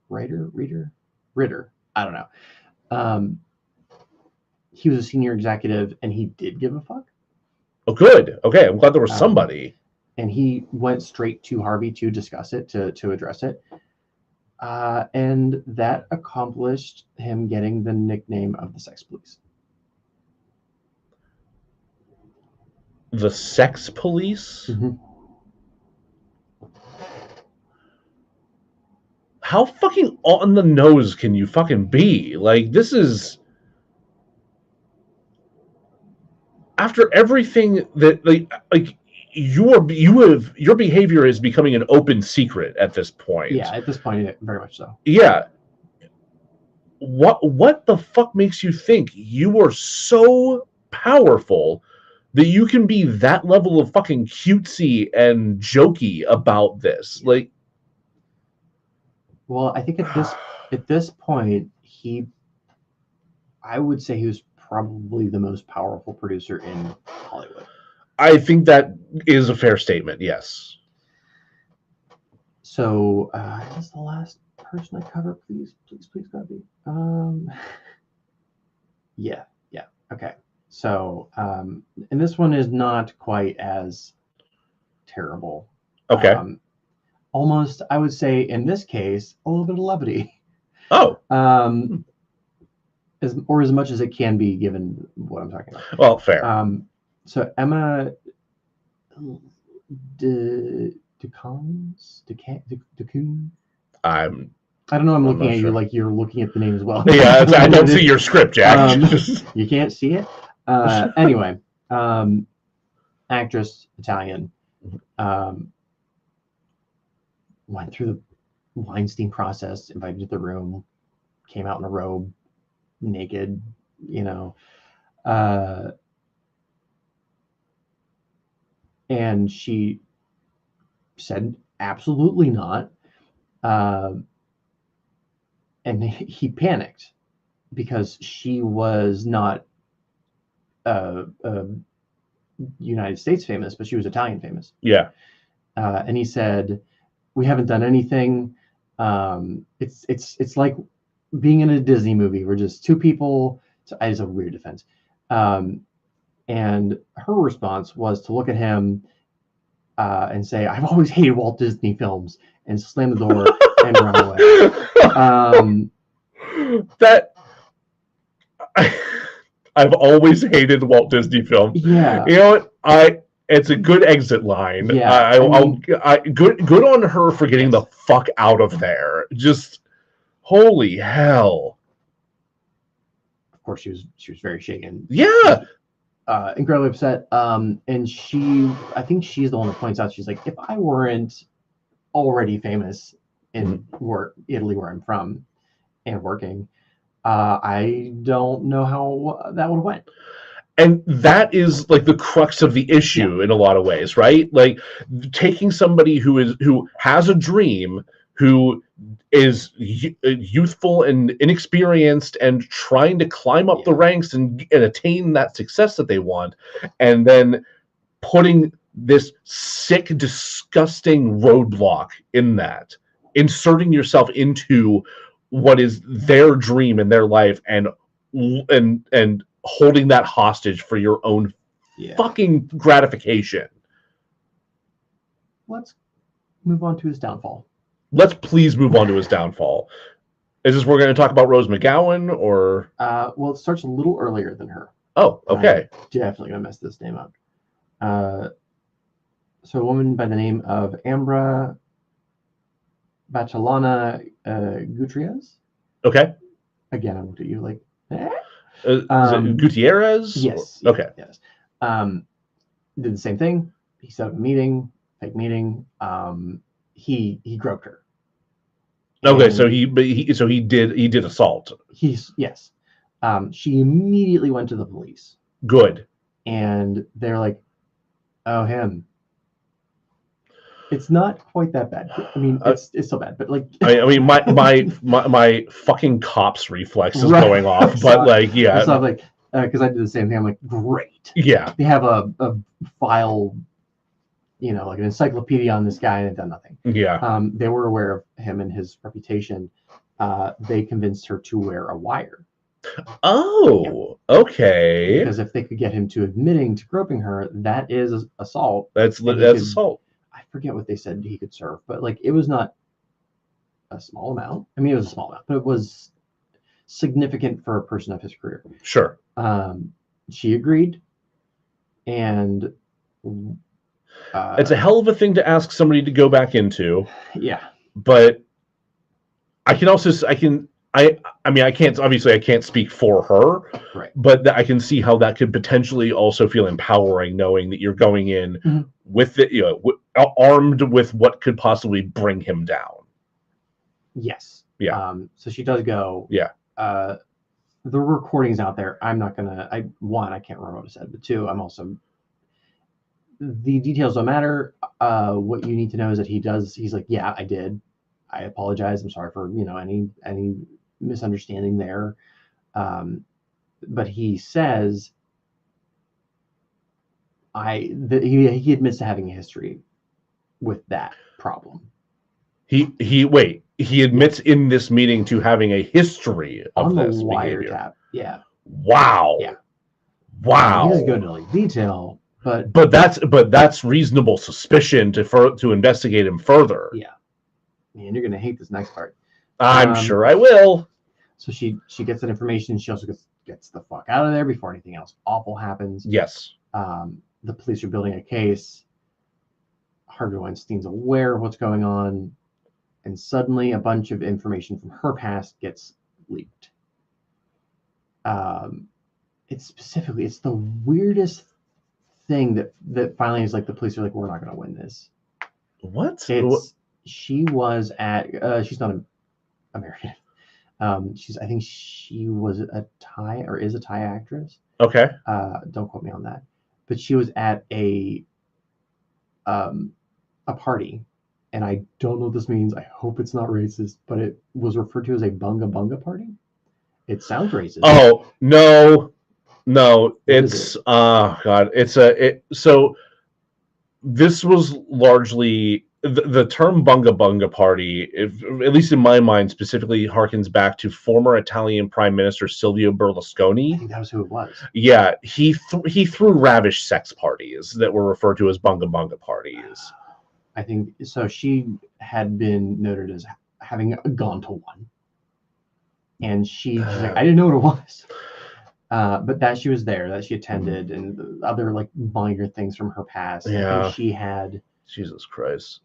Ritter. I don't know. He was a senior executive, and he did give a fuck. Oh, good. Okay, I'm glad there was somebody. And he went straight to Harvey to discuss it, to address it. And that accomplished him getting the nickname of the Sex Police. The Sex Police? Mm-hmm. How fucking on the nose can you fucking be? Like, this is... After everything that, like your behavior is becoming an open secret at this point. Yeah, at this point, very much so. Yeah. What the fuck makes you think you are so powerful that you can be that level of fucking cutesy and jokey about this? Like, well, I think at this point, I would say he was probably the most powerful producer in Hollywood. I think that is a fair statement, yes. So, is the last person I cover? Please, gotta be. Yeah, okay. So, and this one is not quite as terrible. Okay. Almost, I would say, in this case, a little bit of levity. Oh. As much as it can be given what I'm talking about. Well, fair. So Emma Ducoon. I don't know. I'm looking at you like you're looking at the name as well. Yeah, I don't see your script, Jack. You can't see it. Anyway, actress, Italian, went through the Weinstein process, invited to the room, came out in a robe, naked, and she said absolutely not. And he panicked because she was not United States famous, but she was Italian famous. Yeah. And he said, "We haven't done anything. It's like being in a Disney movie. We're just two people." It's a weird defense. And her response was to look at him and say, "I've always hated Walt Disney films," and slam the door and run away. I've always hated Walt Disney films. Yeah. You know what? It's a good exit line. Yeah. Good on her for getting the fuck out of there. Just holy hell. Of course, she was very shaken. Yeah. Incredibly upset. And I think she's the one that points out, she's like, if I weren't already famous in Italy, where I'm from, and working, I don't know how that would have went. And that is like the crux of the issue in a lot of ways, right? Like taking somebody who has a dream, who is youthful and inexperienced and trying to climb up the ranks and attain that success that they want, and then putting this sick, disgusting roadblock in that, inserting yourself into what is their dream in their life and holding that hostage for your own fucking gratification. Let's move on to his downfall. Let's please move on to his downfall. Is this we're going to talk about Rose McGowan or? Well, it starts a little earlier than her. Oh, okay. I'm definitely going to mess this name up. So a woman by the name of Ambra Bachelana Gutierrez. Okay. Again, I looked at you like, is it Gutierrez? Yes. Okay. Yes. Did the same thing. He set up a meeting, fake meeting. He groped her. Okay, and so he did assault. Yes. She immediately went to the police. Good. And they're like, "Oh, him." It's not quite that bad. I mean, it's still bad, but like. I mean, my fucking cops reflex is going off, but like, yeah. It's not like because I did the same thing. I'm like, great. Yeah. They have a file, like an encyclopedia on this guy, and they've done nothing. Yeah. They were aware of him and his reputation. They convinced her to wear a wire. Oh, okay. Because if they could get him to admitting to groping her, that is assault. That's assault. I forget what they said he could serve, but like it was not a small amount. I mean, it was a small amount, but it was significant for a person of his career. Sure. She agreed, and it's a hell of a thing to ask somebody to go back into. Yeah. But I can't speak for her, right? But I can see how that could potentially also feel empowering, knowing that you're going in with it, armed with what could possibly bring him down. Yes. Yeah. So she does go. Yeah. The recording's out there. I'm not gonna. I can't remember what I said, but two, I'm also. The details don't matter. What you need to know is that he's like, yeah, I did. I apologize. I'm sorry for any misunderstanding there. But he says he admits to having a history with that problem. He admits in this meeting to having a history of on the this wiretap. Yeah. Wow. Yeah. Wow. He doesn't go into like detail, but that's reasonable suspicion to investigate him further. Yeah, and you're gonna hate this next part. I'm sure I will. So she gets that information. She also gets the fuck out of there before anything else awful happens. Yes. The police are building a case. Harvey Weinstein's aware of what's going on, and suddenly a bunch of information from her past gets leaked. It's the weirdest thing that finally is like the police are like, we're not going to win this. What? She was at she's not American. I think she was a Thai or is a Thai actress. Okay. Don't quote me on that. But she was at a party, and I don't know what this means. I hope it's not racist, but it was referred to as a bunga bunga party. It sounds racist. Oh no, it's God. So this was largely the term bunga bunga party, at least in my mind, specifically harkens back to former Italian Prime Minister Silvio Berlusconi. I think that was who it was. Yeah, he threw ravish sex parties that were referred to as bunga bunga parties. I think so. She had been noted as having gone to one, and she's like, I didn't know what it was, but that she was there, that she attended, and the other like minor things from her past. Yeah, and she had. Jesus Christ.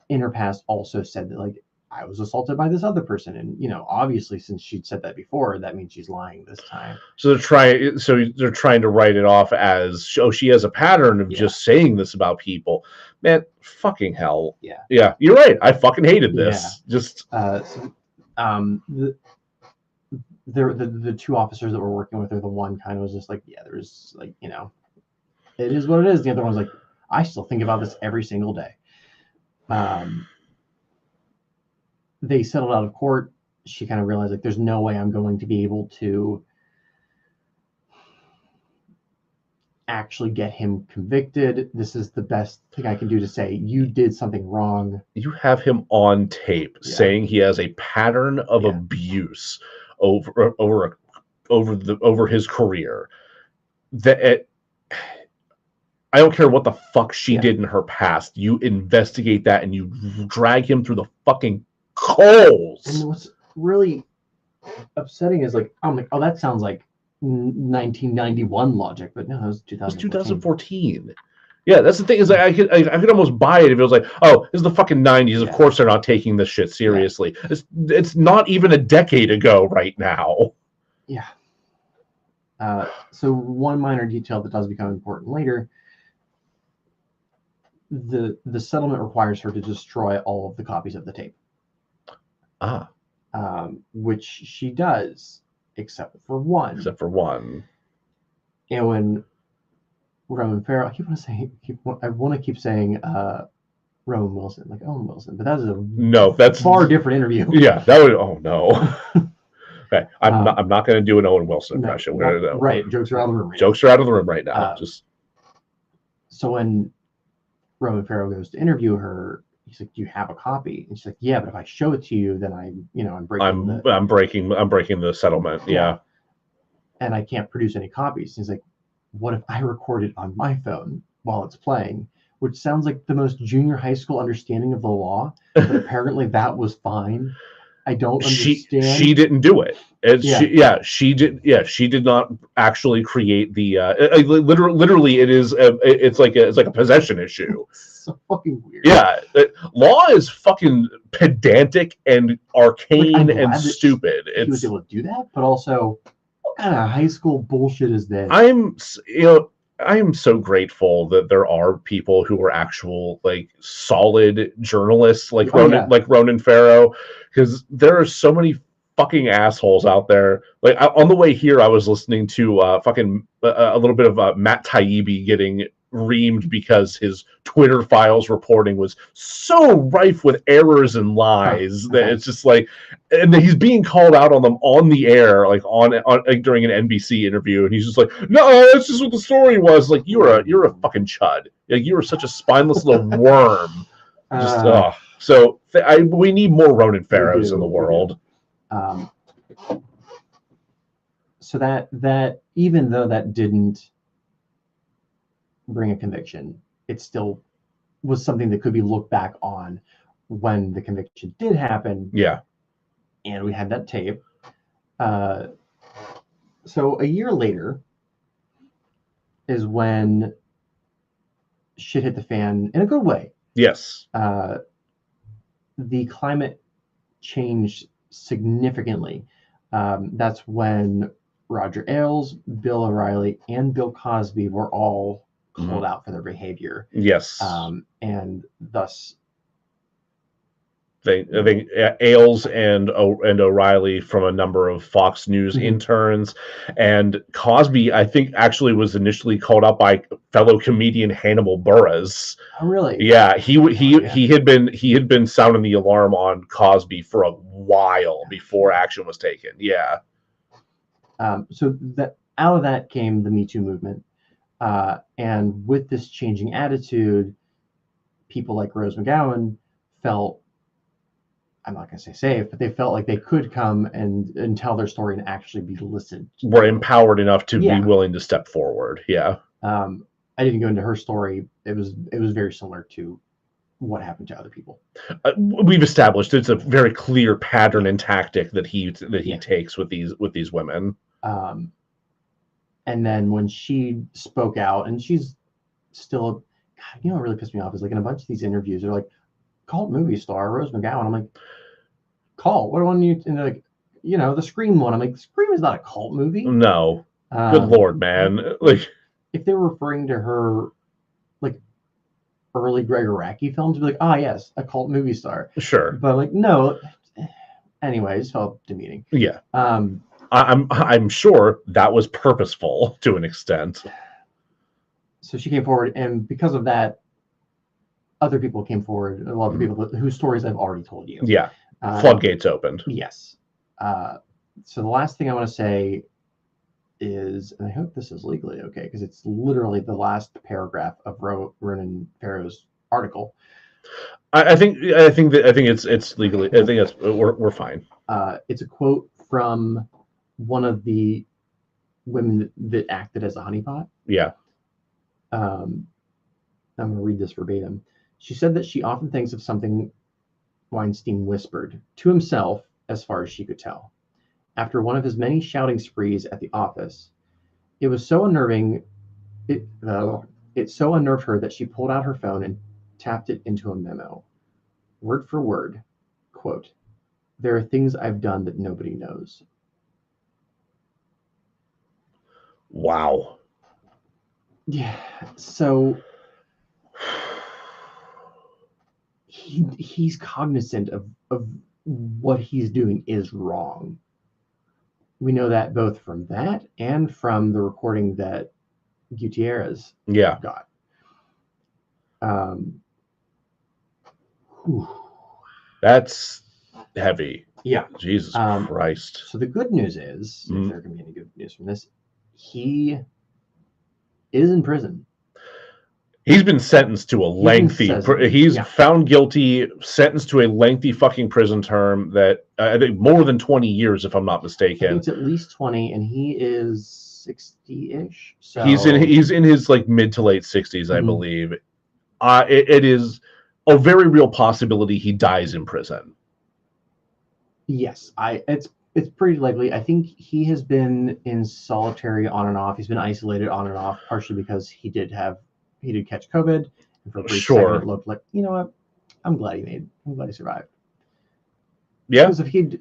In her past also said that like I was assaulted by this other person, and obviously since she'd said that before, that means she's lying this time. So they're trying to write it off as she has a pattern of just saying this about people. Man, fucking hell. Yeah, you're right. I fucking hated this. Yeah. Just the two officers that were working with her, the one kind of was just like, yeah, there's like, it is what it is. The other one's like, I still think about this every single day. They settled out of court. She kind of realized like there's no way I'm going to be able to actually get him convicted. This is the best thing I can do to say you did something wrong. You have him on tape saying he has a pattern of abuse over his career. I don't care what the fuck she did in her past. You investigate that and you drag him through the fucking coals. And what's really upsetting is like, I'm like, oh, that sounds like 1991 logic, but no, it was 2014. It was 2014. Yeah, that's the thing is I could almost buy it if it was like, oh, this is the fucking 90s. Of course they're not taking this shit seriously. Yeah. It's not even a decade ago right now. Yeah. So one minor detail that does become important later. The settlement requires her to destroy all of the copies of the tape. Which she does, except for one. And when Roman Farrow, I want to keep saying Roman Wilson, like Owen Wilson, but that's far different interview. Yeah, that would. Oh no. Okay, I'm not going to do an Owen Wilson impression. Right, jokes are out of the room. Jokes are out of the room right now. So when Roman Farrow goes to interview her, he's like, "Do you have a copy?" And she's like, "Yeah, but if I show it to you, then I'm breaking. I'm breaking the settlement." Yeah. And I can't produce any copies. He's like, "What if I record it on my phone while it's playing?" Which sounds like the most junior high school understanding of the law, but apparently that was fine. I don't understand. She didn't do it. She did. Yeah, she did not actually create the. Literally, it's like a possession issue. It's so fucking weird. Yeah, law is fucking pedantic and arcane and stupid. She was able to do that, but also, what kind of high school bullshit is this? I am so grateful that there are people who are actual like solid journalists like Ronan Farrow, because there are so many fucking assholes out there. Like on the way here, I was listening to a little bit of Matt Taibbi getting reamed because his Twitter files reporting was so rife with errors and lies that it's just like, and he's being called out on them on the air, like on during an NBC interview, and he's just like, no, that's just what the story was. Like you're a fucking chud. Like you were such a spineless little worm. We need more Ronan Farrows in the world. So that even though that didn't bring a conviction, it still was something that could be looked back on when the conviction did happen. Yeah. And we had that tape. So a year later is when shit hit the fan in a good way. Yes. The climate changed significantly. That's when Roger Ailes, Bill O'Reilly, and Bill Cosby were all called out for their behavior. Yes. And thus, I think Ailes and O'Reilly from a number of Fox News interns, and Cosby, I think, actually was initially called up by fellow comedian Hannibal Buress. Oh, really? Yeah, he had been sounding the alarm on Cosby for a while before action was taken. Yeah. So that out of that came the Me Too movement, and with this changing attitude, people like Rose McGowan felt, I'm not going to say safe, but they felt like they could come and tell their story and actually be listened to. Were empowered enough to be willing to step forward. Yeah. I didn't go into her story. It was very similar to what happened to other people. We've established it's a very clear pattern and tactic that he takes with these women. And then when she spoke out, and she's still, God, you know what really pissed me off is like in a bunch of these interviews, they're like, cult movie star Rose McGowan. I'm like, cult? What one you? And they're like, you know, the Scream one. I'm like, Scream is not a cult movie. No. Good Lord, man. Like, if they were referring to her like early Greg Araki films, be like, ah, yes, a cult movie star. Sure. But like, no. Anyways, felt demeaning. Yeah. I'm sure that was purposeful to an extent. So she came forward, and because of that, other people came forward. A lot of people whose stories I've already told you. Yeah. Floodgates opened. Yes. So the last thing I want to say is, and I hope this is legally okay, because it's literally the last paragraph of Ronan Farrow's article. I think it's legally. I think we're fine. It's a quote from one of the women that acted as a honeypot. Yeah. I'm going to read this verbatim. She said that she often thinks of something Weinstein whispered to himself, as far as she could tell. After one of his many shouting sprees at the office, it was so unnerving. It so unnerved her that she pulled out her phone and tapped it into a memo. Word for word, quote, "There are things I've done that nobody knows." Wow. Yeah. So he's cognizant of what he's doing is wrong. We know that both from that and from the recording that Gutierrez got. That's heavy. Yeah. Jesus Christ. So the good news is, if there can be any good news from this, he is in prison. He's been sentenced to a lengthy. He's found guilty, sentenced to a lengthy fucking prison term that I think more than 20 years, if I'm not mistaken. I think it's at least 20, and he is 60-ish. So he's in his like mid to late 60s, I believe. It is a very real possibility he dies in prison. Yes, it's pretty likely. I think he has been in solitary on and off. He's been isolated on and off, partially because he did catch COVID, and for a brief second it looked like, you know what, I'm glad he survived. Yeah. Because if he'd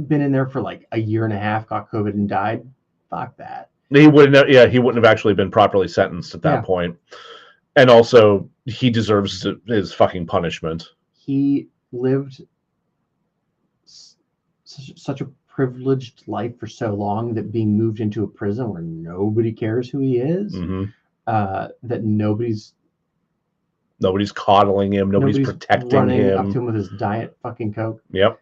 been in there for like a year and a half, got COVID and died, fuck that. He wouldn't have actually been properly sentenced at that point. And also, he deserves his fucking punishment. He lived such a privileged life for so long that being moved into a prison where nobody cares who he is, that nobody's coddling him, nobody's protecting running him, up to him with his diet fucking Coke. Yep.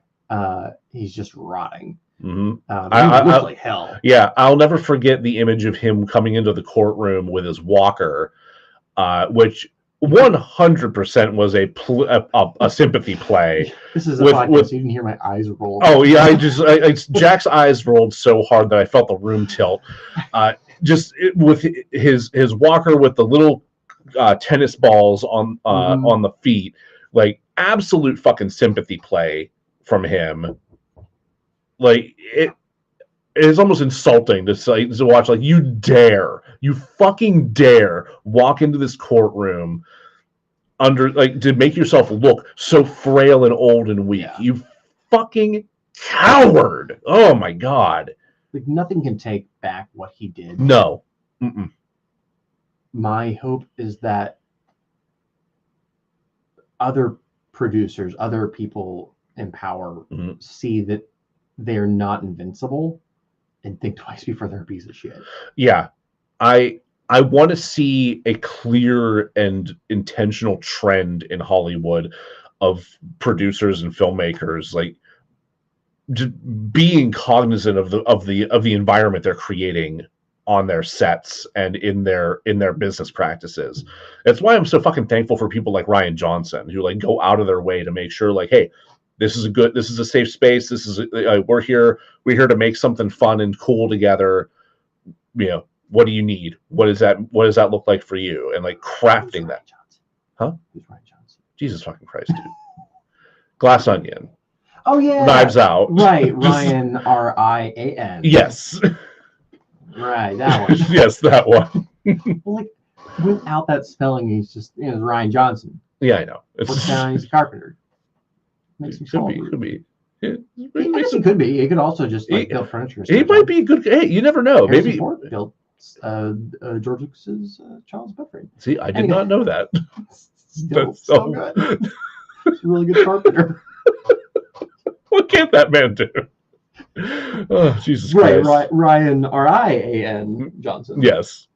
He's just rotting. He looks like hell. Yeah, I'll never forget the image of him coming into the courtroom with his walker, which 100% was a sympathy play. This is a podcast, so you can hear my eyes roll. Oh yeah, Jack's eyes rolled so hard that I felt the room tilt. with his walker with the little tennis balls on the feet, like absolute fucking sympathy play from him. Like it is almost insulting to watch. Like you fucking dare walk into this courtroom to make yourself look so frail and old and weak. Yeah. You fucking coward! Oh my god! Like nothing can take back what he did. No. My hope is that other producers, other people in power, see that they're not invincible and think twice before they're a piece of shit. Yeah, I want to see a clear and intentional trend in Hollywood of producers and filmmakers like just being cognizant of the environment they're creating on their sets and in their business practices. That's why I'm so fucking thankful for people like Rian Johnson who like go out of their way to make sure like, hey, this is a safe space. We're here to make something fun and cool together. You know, what do you need? What does that look like for you? And like crafting that. Huh? Who's Rian Johnson? Jesus fucking Christ, dude. Glass Onion. Oh yeah. Knives Out. Right, Ryan Rian. Yes. Right, that one. Yes, that one. Well, like without that spelling, he's just Rian Johnson. Yeah, I know. He's a carpenter. Makes me could be. It could be. It could also just build furniture. He might be a good. Hey, you never know. Harrison Maybe Ford built George Lucas's Child's Bedfriend. See, I did not know that. That's so good. He's a really good carpenter. What can't that man do? Oh, Jesus Christ. Right, Ryan Rian Johnson. Yes.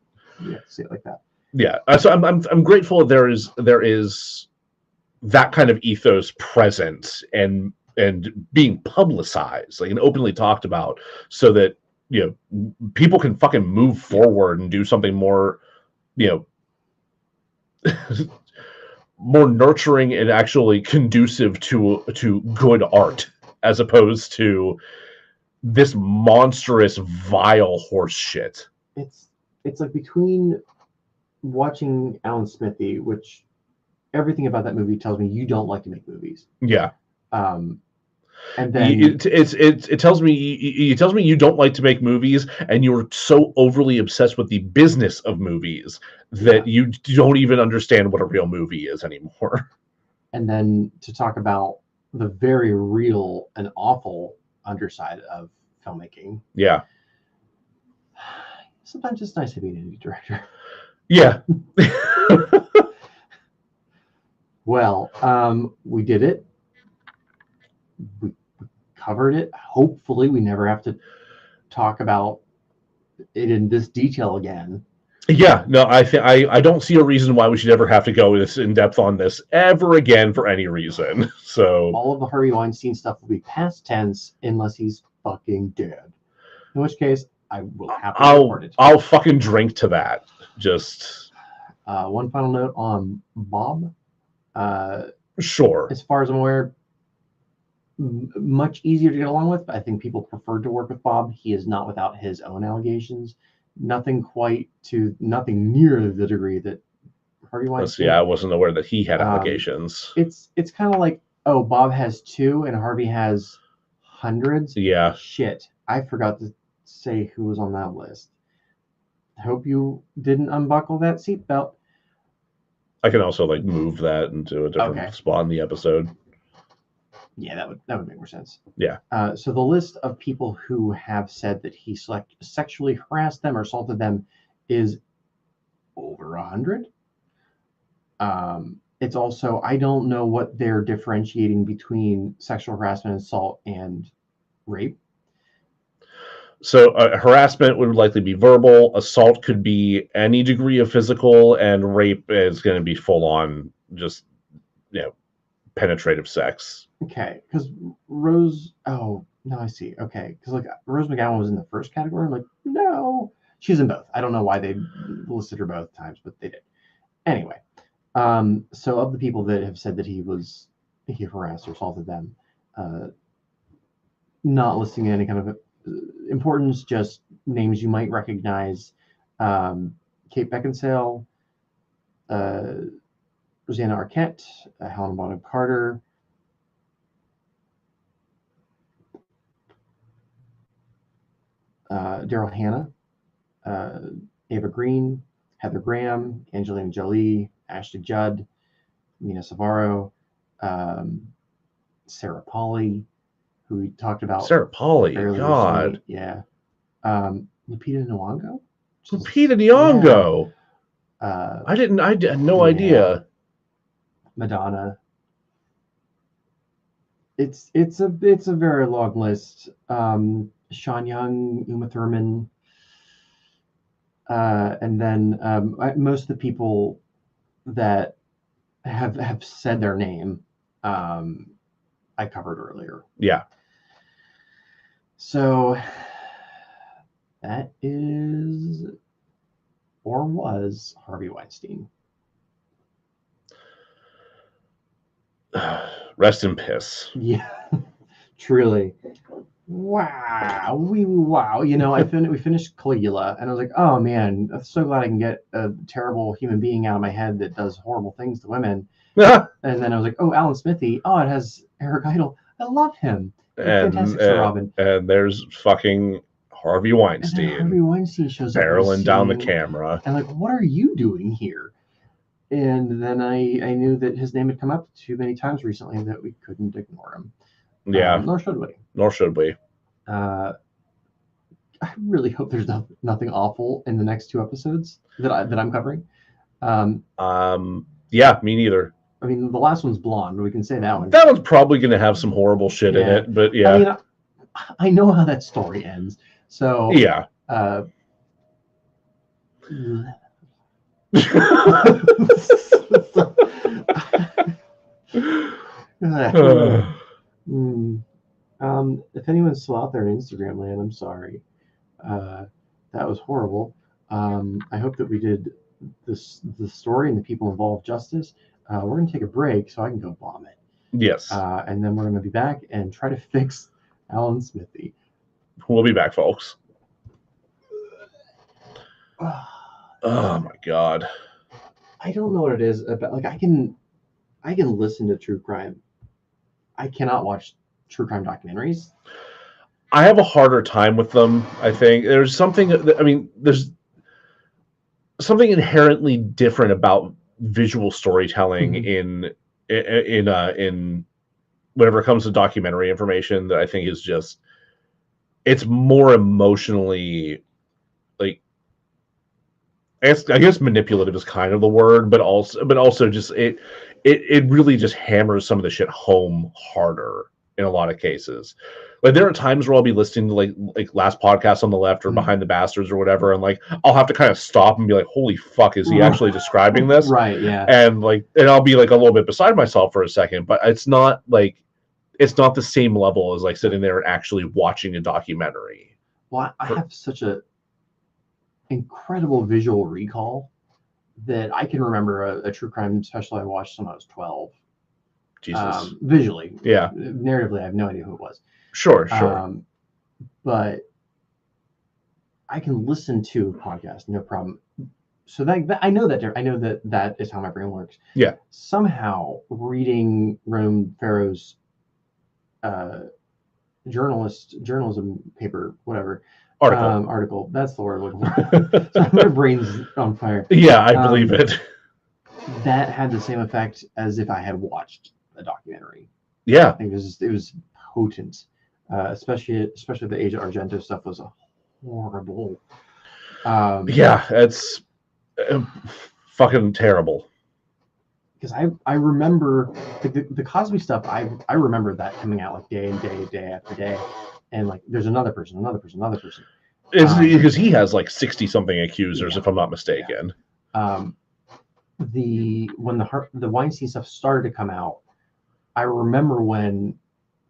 Yeah, say it like that. Yeah. So I'm grateful there is that kind of ethos present and being publicized, like and openly talked about, so that people can fucking move forward and do something more, more nurturing and actually conducive to good art, as opposed to this monstrous, vile horse shit. It's like between watching Alan Smithee, which everything about that movie tells me you don't like to make movies. Yeah. And then it tells me you don't like to make movies, and you're so overly obsessed with the business of movies that you don't even understand what a real movie is anymore. And then to talk about the very real and awful underside of filmmaking. Yeah. Sometimes it's nice to be an indie director. Yeah. Well, we did it. We covered it. Hopefully we never have to talk about it in this detail again. Yeah, no, I don't see a reason why we should ever have to go this in depth on this ever again for any reason. So all of the Harvey Weinstein stuff will be past tense unless he's fucking dead. In which case, I will happily report it. I'll fucking drink to that. Just one final note on Bob. Sure. As far as I'm aware, much easier to get along with. I think people preferred to work with Bob. He is not without his own allegations. Nothing near the degree that Harvey Weinstein. Yeah, I wasn't aware that he had allegations. It's kind of like, oh, Bob has 2 and Harvey has hundreds. Yeah. Shit, I forgot to say who was on that list. I hope you didn't unbuckle that seatbelt. I can also move that into a different spot in the episode. Yeah, that would make more sense. Yeah. So the list of people who have said that he sexually harassed them or assaulted them is over 100. It's also, I don't know what they're differentiating between sexual harassment, assault, and rape. So harassment would likely be verbal. Assault could be any degree of physical, and rape is going to be full on, just penetrative sex. Okay, because Rose. Oh no, I see. Okay, because Rose McGowan was in the first category. I'm like, no, she's in both. I don't know why they listed her both times, but they did. Anyway, so of the people that have said that he harassed or assaulted them, not listing any kind of importance, just names you might recognize. Kate Beckinsale, Rosanna Arquette, Helen Bonham Carter, Daryl Hannah, Ava Green, Heather Graham, Angelina Jolie, Ashley Judd, Mina Savaro, Sarah Polley, who we talked about. Sarah Polley, God. Recently. Yeah. Lupita Nyong'o? Lupita Nyong'o. Yeah. I had no idea. Madonna. It's a very long list. Sean Young, Uma Thurman, and then most of the people that have said their name, I covered earlier. Yeah. So that is or was Harvey Weinstein. Rest in piss. Yeah, truly. Wow. Wow. You know, we finished Caligula, and I was like, oh man, I'm so glad I can get a terrible human being out of my head that does horrible things to women. And then I was like, oh, Alan Smithee. Oh, it has Eric Idle. I love him. Fantastic Sir Robin. And there's fucking Harvey Weinstein. And Harvey Weinstein shows up barreling down the camera. And like, what are you doing here? And then I knew that his name had come up too many times recently that we couldn't ignore him. Yeah. Nor should we. Nor should we. I really hope there's nothing awful in the next 2 episodes that I'm covering. Yeah, me neither. I mean, the last one's blonde. We can say that one. That one's probably going to have some horrible shit in it, but yeah. I mean, I know how that story ends. So yeah. If anyone's still out there in Instagram land, I'm sorry. That was horrible. I hope that we did the story and the people involved justice. We're going to take a break so I can go vomit. Yes. And then we're going to be back and try to fix Alan Smithee. We'll be back, folks. Oh my God. I don't know what it is about. Like I can listen to true crime. I cannot watch true crime documentaries. I have a harder time with them. I think there's something. There's something inherently different about visual storytelling in whenever it comes to documentary information that I think is just, it's more emotionally, like, I guess manipulative is kind of the word, but also just it really just hammers some of the shit home harder in a lot of cases. Like there are times where I'll be listening to like Last Podcast on the Left or Behind the Bastards or whatever, and like I'll have to kind of stop and be like, holy fuck, is he actually describing this? Right, yeah. And I'll be like a little bit beside myself for a second, but it's not the same level as like sitting there and actually watching a documentary. Well, I have such a incredible visual recall that I can remember a true crime special I watched when I was 12. Jesus. Visually. Yeah. Narratively, I have no idea who it was. Sure. But I can listen to a podcast, no problem. So that I know that is how my brain works. Yeah. Somehow reading Rome Farrow's journalism paper, whatever. Article. That's the word I'm looking for. So my brain's on fire. Yeah, I believe it. That had the same effect as if I had watched a documentary. Yeah. It was potent. Especially the Agent Argento stuff was horrible. Yeah, it's fucking terrible. Because I remember the Cosby stuff. I remember that coming out like day after day, and like there's another person. It's because he has like 60 something accusers, if I'm not mistaken. Yeah. When the Weinstein stuff started to come out, I remember when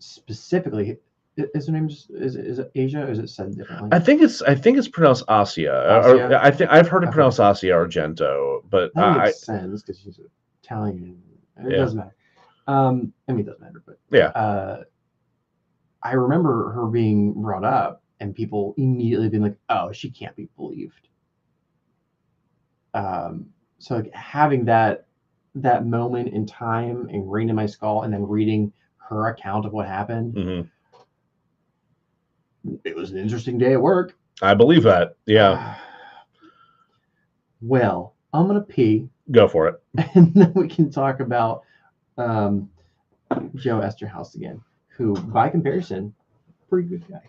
specifically. Is her name is it Asia, or is it said differently? I think it's pronounced Asia. I think I've heard it pronounced Asia Argento, but that makes sense because she's Italian. It doesn't matter. I mean, it doesn't matter, but yeah. I remember her being brought up and people immediately being like, "Oh, she can't be believed." So like having that moment in time ingrained in my skull, and then reading her account of what happened, it was an interesting day at work. I believe that. Yeah. Well, I'm gonna pee. Go for it. And then we can talk about Joe Esterhaus again, who, by comparison, pretty good guy.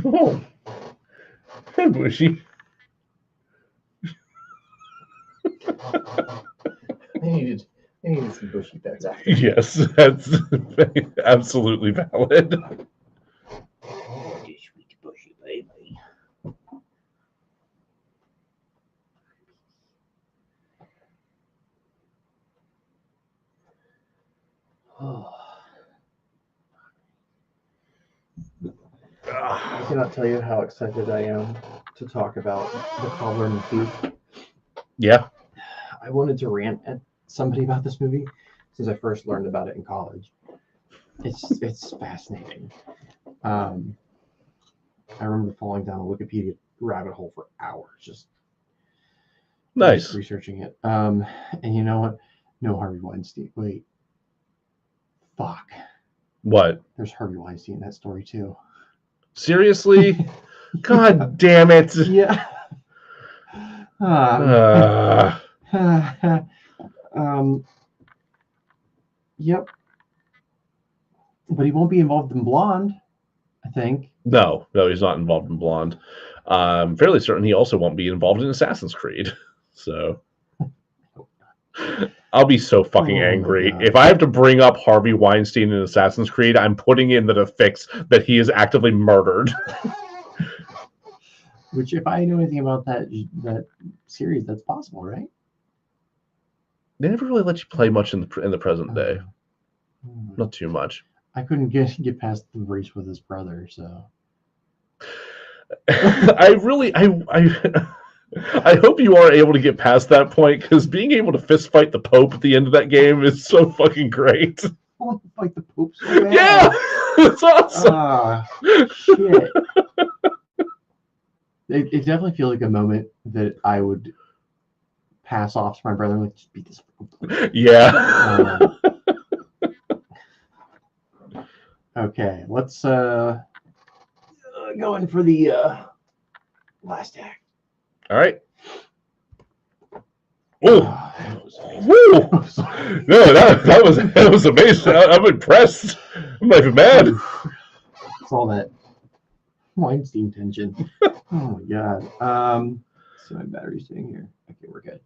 Oh, hey, Bushy. I needed some bushy pets after. Yes, that's absolutely valid. Sweet bushy baby. I cannot tell you how excited I am to talk about The Cobbler and the Thief. Yeah. I wanted to rant at somebody about this movie since I first learned about it in college. It's fascinating. I remember falling down a Wikipedia rabbit hole for hours just Nice. researching it. And you know what? No Harvey Weinstein. Wait. Fuck. What? There's Harvey Weinstein in that story too. Seriously? God damn it. Yeah. Yep. But he won't be involved in Blonde, I think. No, he's not involved in Blonde. I'm fairly certain he also won't be involved in Assassin's Creed. So I'll be so fucking angry. If I have to bring up Harvey Weinstein in Assassin's Creed, I'm putting in the fix that he is actively murdered. Which, if I know anything about that series, that's possible, right? They never really let you play much in the present day. Not too much. I couldn't get past the race with his brother, so. I hope you are able to get past that point, because being able to fist fight the Pope at the end of that game is so fucking great. I want to fight the Pope so bad. Yeah, it's awesome. Shit. It definitely feels like a moment that I would pass off to my brother and like, just beat this. Yeah. Okay, let's go in for the last act. All right. Oh, no, that was amazing. I'm impressed. I'm not even mad. It's all that Weinstein tension. Oh my god. So my battery's sitting here. Okay, we're good.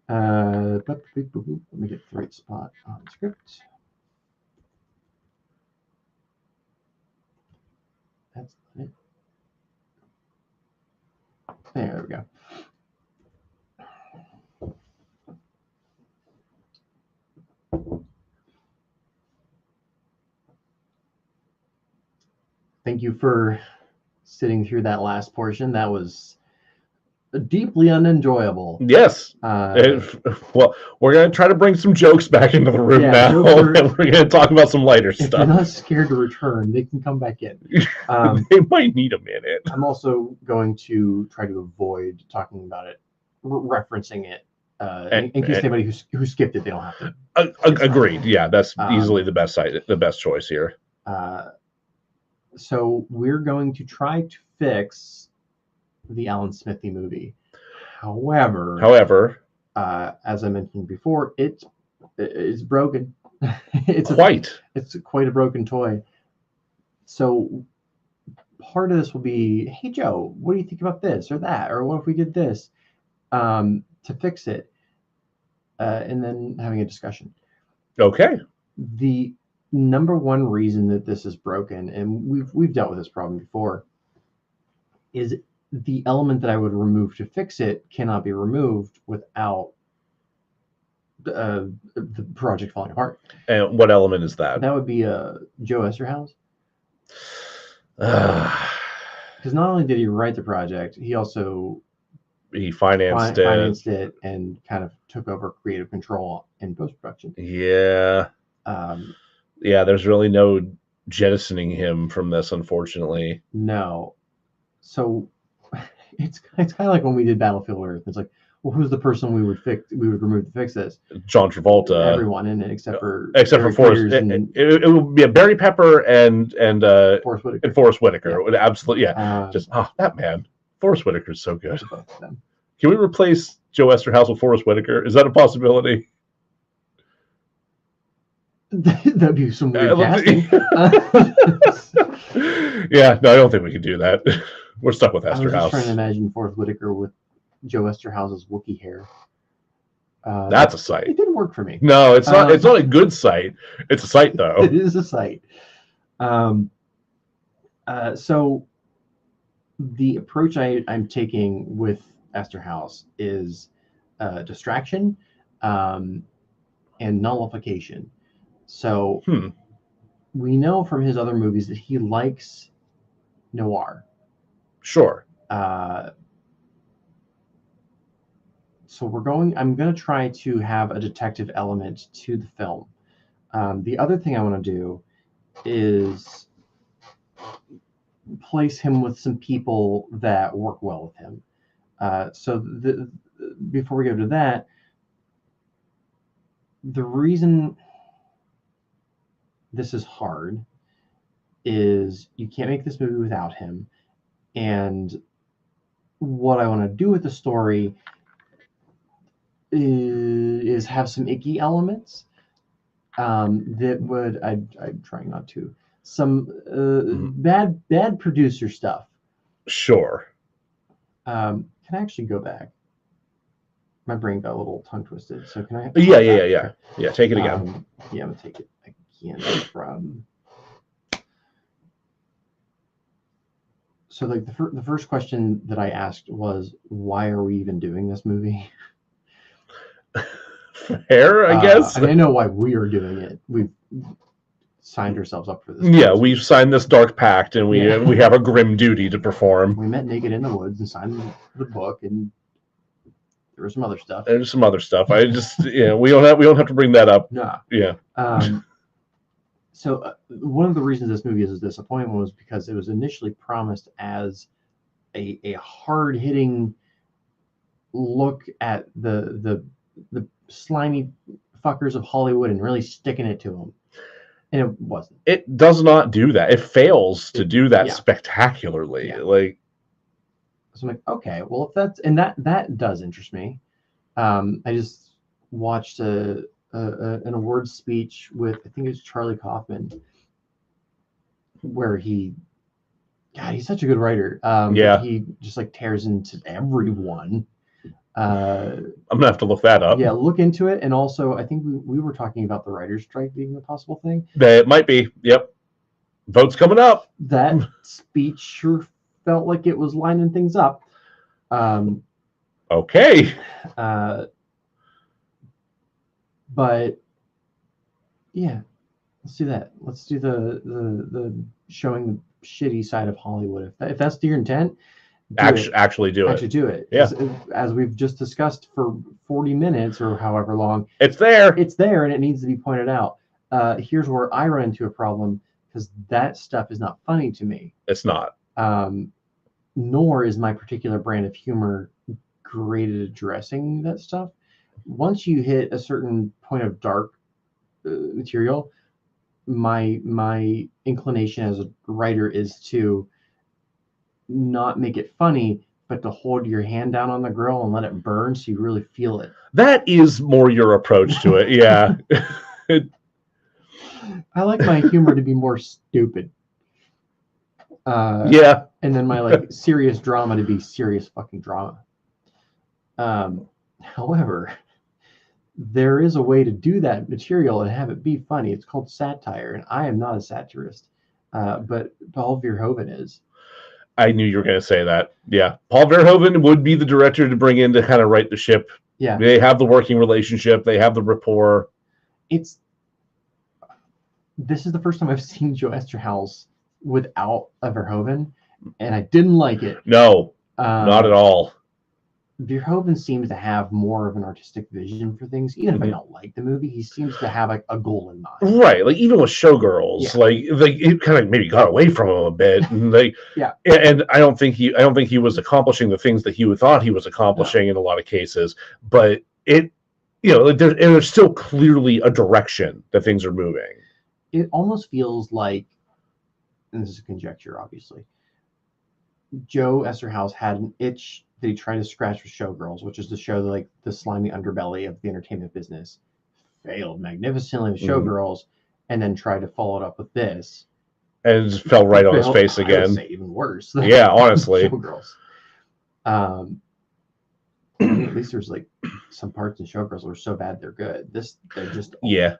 Let me get the right spot on the script. That's it. There we go. Thank you for sitting through that last portion. That was deeply unenjoyable. Yes. Well, we're going to try to bring some jokes back into the room now, and we're going to talk about some lighter stuff. If they're not scared to return, they can come back in. They might need a minute. I'm also going to try to avoid talking about it, referencing it, in case anybody who skipped it, they don't have to. Agreed. Yeah, that's easily the best choice here. So we're going to try to fix the Alan Smithee movie. However, as I mentioned before, it's broken. It's quite a broken toy. So part of this will be, hey Joe, what do you think about this or that, or what if we did this to fix it, and then having a discussion. Okay. The number one reason that this is broken, and we've dealt with this problem before, is the element that I would remove to fix it cannot be removed without the project falling apart. And what element is that? That would be Joe Esterhaus. Because not only did he write the project, he also financed it and kind of took over creative control in post-production. Yeah. Yeah, there's really no jettisoning him from this, unfortunately. No. So it's kind of like when we did Battlefield Earth. It's like, well, who's the person we would remove to fix this? John Travolta. Everyone in it except for Forrest. It would be a Barry Pepper and Forrest Whitaker. And Forrest Whitaker. Yeah. It would absolutely, yeah. That man. Forrest Whitaker is so good. Can we replace Joe Esterhaus with Forrest Whitaker? Is that a possibility? That'd be some weird casting. Yeah, no, I don't think we can do that. We're stuck with Esterhaus. I was just trying to imagine Forrest Whitaker with Joe Esterhaus's Wookiee hair. That's a sight. It didn't work for me. No, it's not. It's not a good sight. It's a sight, though. It is a sight. So the approach I'm taking with Esterhaus is distraction and nullification. So we know from his other movies that he likes noir. Sure. So I'm going to try to have a detective element to the film. The other thing I want to do is place him with some people that work well with him. Before we go to that, the reason this is hard is you can't make this movie without him. And what I want to do with the story is have some icky elements that would, I'm trying not to, some bad producer stuff. Sure. Can I actually go back? My brain got a little tongue twisted. So can I? Yeah. Take it again. Yeah, I'm gonna take it again from. So like the first question that I asked was, why are we even doing this movie? Fair, I guess. I know why we are doing it. signed ourselves up for this. Yeah, we've signed this dark pact, and we have a grim duty to perform. We met naked in the woods and signed the book, and there was some other stuff. There's some other stuff. I just we don't have to bring that up. No. Yeah. So one of the reasons this movie is a disappointment was because it was initially promised as a hard-hitting look at the slimy fuckers of Hollywood and really sticking it to them. And it wasn't. It does not do that. It fails to do that spectacularly. Yeah. Like, so I'm like, okay, well, if that's, and that does interest me. I just watched an awards speech with, I think it was Charlie Kaufman, where he's such a good writer. He just like tears into everyone. I'm gonna have to look that up. Yeah, look into it. And also, I think we were talking about the writer's strike being a possible thing. That might be. Yep. Vote's coming up. That speech sure felt like it was lining things up. Okay. But yeah, let's do that. Let's do the showing the shitty side of Hollywood. If that's your intent, actually do it. Yeah. As we've just discussed for 40 minutes or however long, it's there, and it needs to be pointed out. Here's where I run into a problem, because that stuff is not funny to me. It's not. Nor is my particular brand of humor great at addressing that stuff. Once you hit a certain point of dark material, my inclination as a writer is to not make it funny, but to hold your hand down on the grill and let it burn so you really feel it. That is more your approach to it. Yeah. I like my humor to be more stupid. Yeah. And then my like serious drama to be serious fucking drama. However, there is a way to do that material and have it be funny. It's called satire, and I am not a satirist, but Paul Verhoeven is. I knew you were going to say that. Yeah. Paul Verhoeven would be the director to bring in to kind of right the ship. Yeah. They have the working relationship. They have the rapport. This is the first time I've seen Joe Esterhaus without a Verhoeven, and I didn't like it. No, not at all. Verhoeven seems to have more of an artistic vision for things. Even if I don't like the movie, he seems to have a goal in mind. Right, like even with Showgirls, like it kind of maybe got away from him a bit, and and I don't think he was accomplishing the things that he thought he was accomplishing in a lot of cases. But there's still clearly a direction that things are moving. It almost feels like, and this is a conjecture, obviously, Joe Esterhaus had an itch that he tried to scratch with Showgirls, which is to show like the slimy underbelly of the entertainment business. Failed magnificently with Showgirls, and then tried to follow it up with this, and it just fell right on his face again. I would say even worse. Yeah, honestly. Showgirls. At least there's like some parts in Showgirls that are so bad they're good. They're just bad.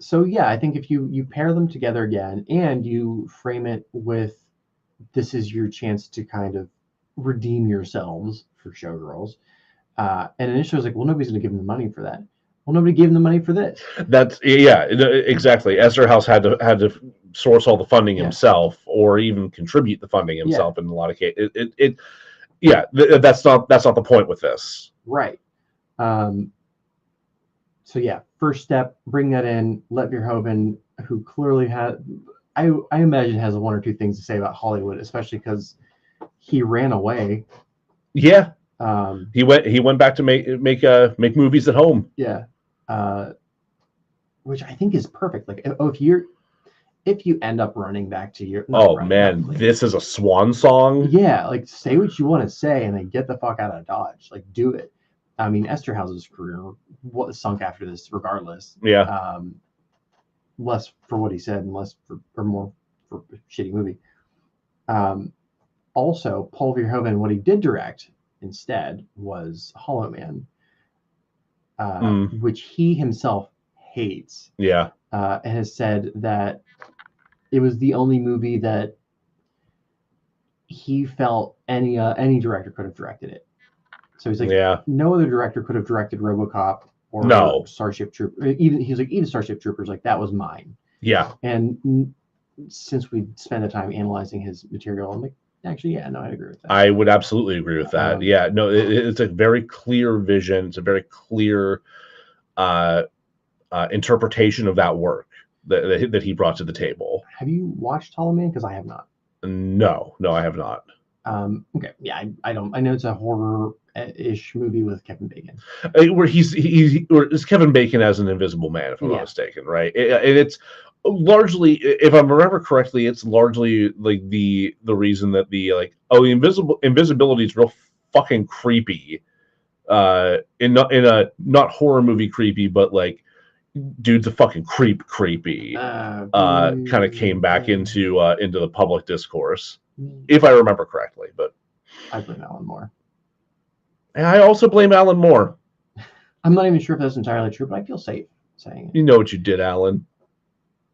So yeah, I think if you pair them together again and you frame it with, this is your chance to kind of redeem yourselves for Showgirls. And initially I was like, well, nobody's going to give him the money for that. Well, nobody gave him the money for this. That's exactly. Esterhaus had to source all the funding himself, or even contribute the funding himself in a lot of cases. That's not the point with this. Right. So yeah, first step, bring that in, let Verhoeven, who clearly I imagine has one or two things to say about Hollywood, especially because he ran away. Yeah. He went back to make movies at home. Yeah. Which I think is perfect. Like, if you end up running back to your this is a swan song. Yeah, like say what you want to say and then get the fuck out of Dodge. Like, do it. I mean, Esterhaus's career sunk after this, regardless. Yeah. Less for what he said and less for more for a shitty movie. Also, Paul Verhoeven, what he did direct instead was Hollow Man, which he himself hates. Yeah. And has said that it was the only movie that he felt any director could have directed it. So he's like, no other director could have directed RoboCop No. Starship Trooper. Even he's like, even Starship Troopers, like that was mine. Yeah. And since we spent the time analyzing his material, I'm like, actually, yeah, no, I agree with that. I would absolutely agree with that. Yeah, no, it's a very clear vision. It's a very clear interpretation of that work that he brought to the table. Have you watched Hollow Man? Because I have not. No, I have not. Okay, yeah, I don't. I know it's a horror-ish movie with Kevin Bacon. Where it's Kevin Bacon as an Invisible Man, if I'm not mistaken, right? And it's largely, if I remember correctly, it's largely like the reason that the invisibility is real fucking creepy. In a not horror movie creepy, but like dude's a fucking creepy. Kind of came back into the public discourse, if I remember correctly. But I blame Alan Moore. And I also blame Alan Moore. I'm not even sure if that's entirely true, but I feel safe saying it. You know what you did, Alan.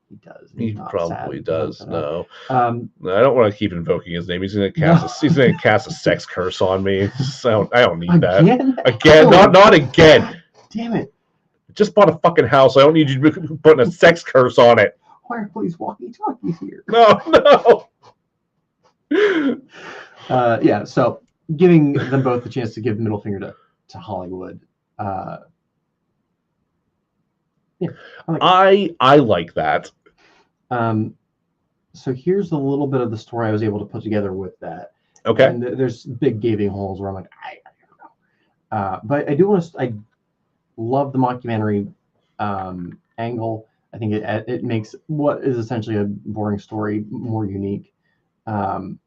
He does. He probably does. No, I don't want to keep invoking his name. He's going to cast. He's going to cast a sex curse on me. So I don't need that again. Not again. Damn it! I just bought a fucking house. I don't need you to be putting a sex curse on it. Why are police walkie-talkies here? No. Yeah. So giving them both the chance to give the middle finger to Hollywood. Yeah, I like that. So here's a little bit of the story I was able to put together with that. Okay. And there's big gaping holes where I'm like, I don't know. But I do want to. I love the mockumentary angle. I think it makes what is essentially a boring story more unique. And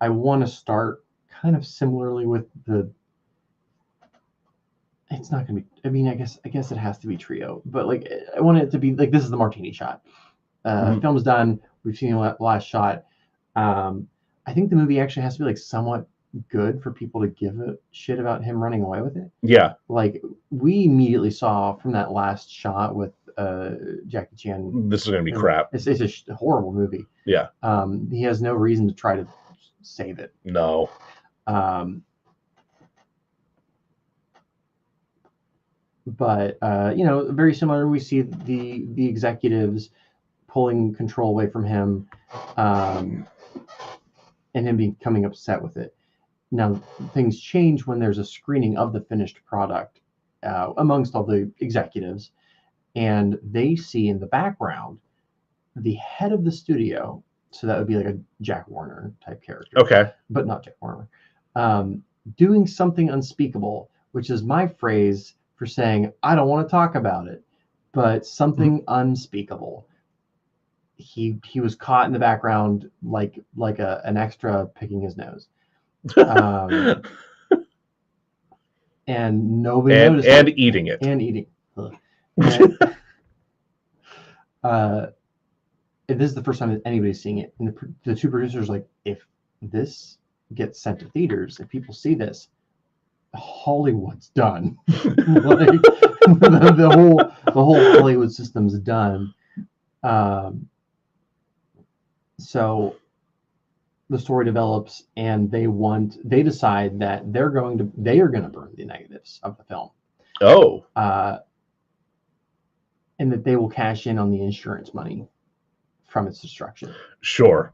I want to start kind of similarly with the. It's not gonna be. I mean, I guess it has to be trio, but like I want it to be like this is the martini shot. Film's done. We've seen the last shot. I think the movie actually has to be like somewhat good for people to give a shit about him running away with it. Yeah. Like we immediately saw from that last shot with Jackie Chan. This is gonna be crap. It's a horrible movie. Yeah. He has no reason to try to save it. No. But very similar. We see the executives pulling control away from him, and him becoming upset with it. Now things change when there's a screening of the finished product amongst all the executives, and they see in the background the head of the studio. So that would be like a Jack Warner type character. Okay. But not Jack Warner. Doing something unspeakable, which is my phrase for saying I don't want to talk about it, but something unspeakable. He was caught in the background like an extra picking his nose, and nobody noticed and eating it and eating. This is the first time that anybody's seeing it, and the two producers like, if this gets sent to theaters, if people see this, Hollywood's done. Like the whole Hollywood system's done. So the story develops, and they decide that they are going to burn the negatives of the film. Oh. And that they will cash in on the insurance money from its destruction. Sure.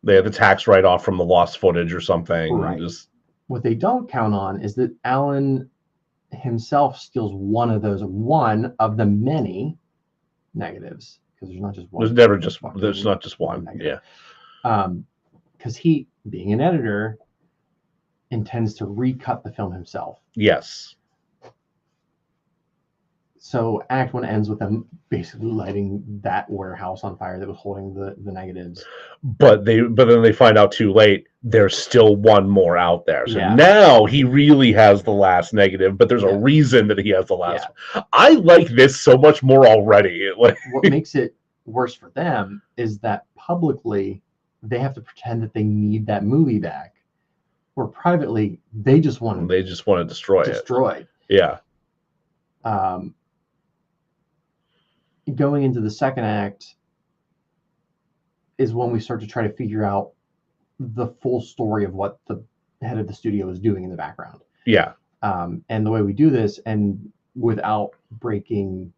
They have the tax write-off from the lost footage or something. Right. What they don't count on is that Alan himself steals one of the many negatives, because there's not just one. There's never just one. There's not just one. Negative. Yeah. Because he, being an editor, intends to recut the film himself. Yes. So Act 1 ends with them basically lighting that warehouse on fire that was holding the negatives. But then they find out too late there's still one more out there. So now he really has the last negative, but there's a reason that he has the last one. I like this so much more already. What makes it worse for them is that publicly they have to pretend that they need that movie back, or privately they just want to destroy it. Destroyed. Yeah. Going into the second act is when we start to try to figure out the full story of what the head of the studio is doing in the background. Yeah. And the way we do this, and without breaking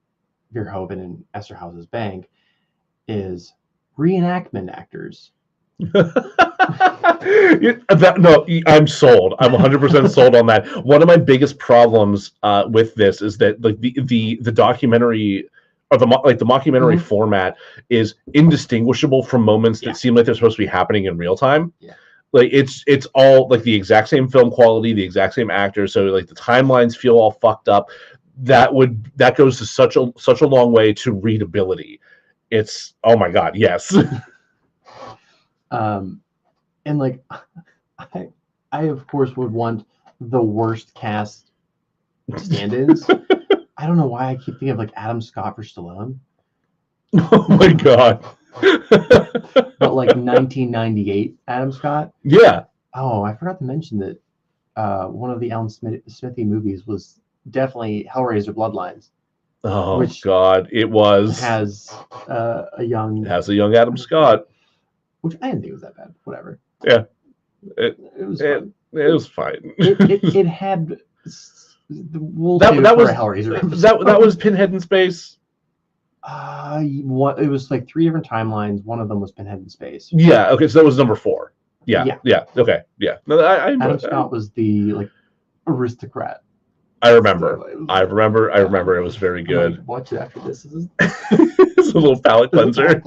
Verhoeven and Esterhaus's bank, is reenactment actors. I'm sold. I'm 100% sold on that. One of my biggest problems with this is that like the documentary or the mockumentary format is indistinguishable from moments that seem like they're supposed to be happening in real time. Yeah. Like it's all like the exact same film quality, the exact same actors, so like the timelines feel all fucked up. That goes to such a long way to readability. It's, oh my god, yes. And like I of course would want the worst cast stand-ins. I don't know why I keep thinking of like Adam Scott for Stallone. Oh my god. But like 1998 Adam Scott. Yeah. Oh, I forgot to mention that one of the Alan Smithee movies was definitely Hellraiser Bloodlines. Oh god, it was. Has a young Adam Scott. Which I didn't think was that bad. Whatever. Yeah. It was fine. It was fine. It had that was Hellraiser. That was Pinhead in space. It was like 3 different timelines. One of them was Pinhead in space. Yeah. Okay. So that was number 4. Yeah. Okay. Yeah. No, Adam Scott was the like aristocrat. I remember. It was very good. Watch it after this. It's a little palate cleanser.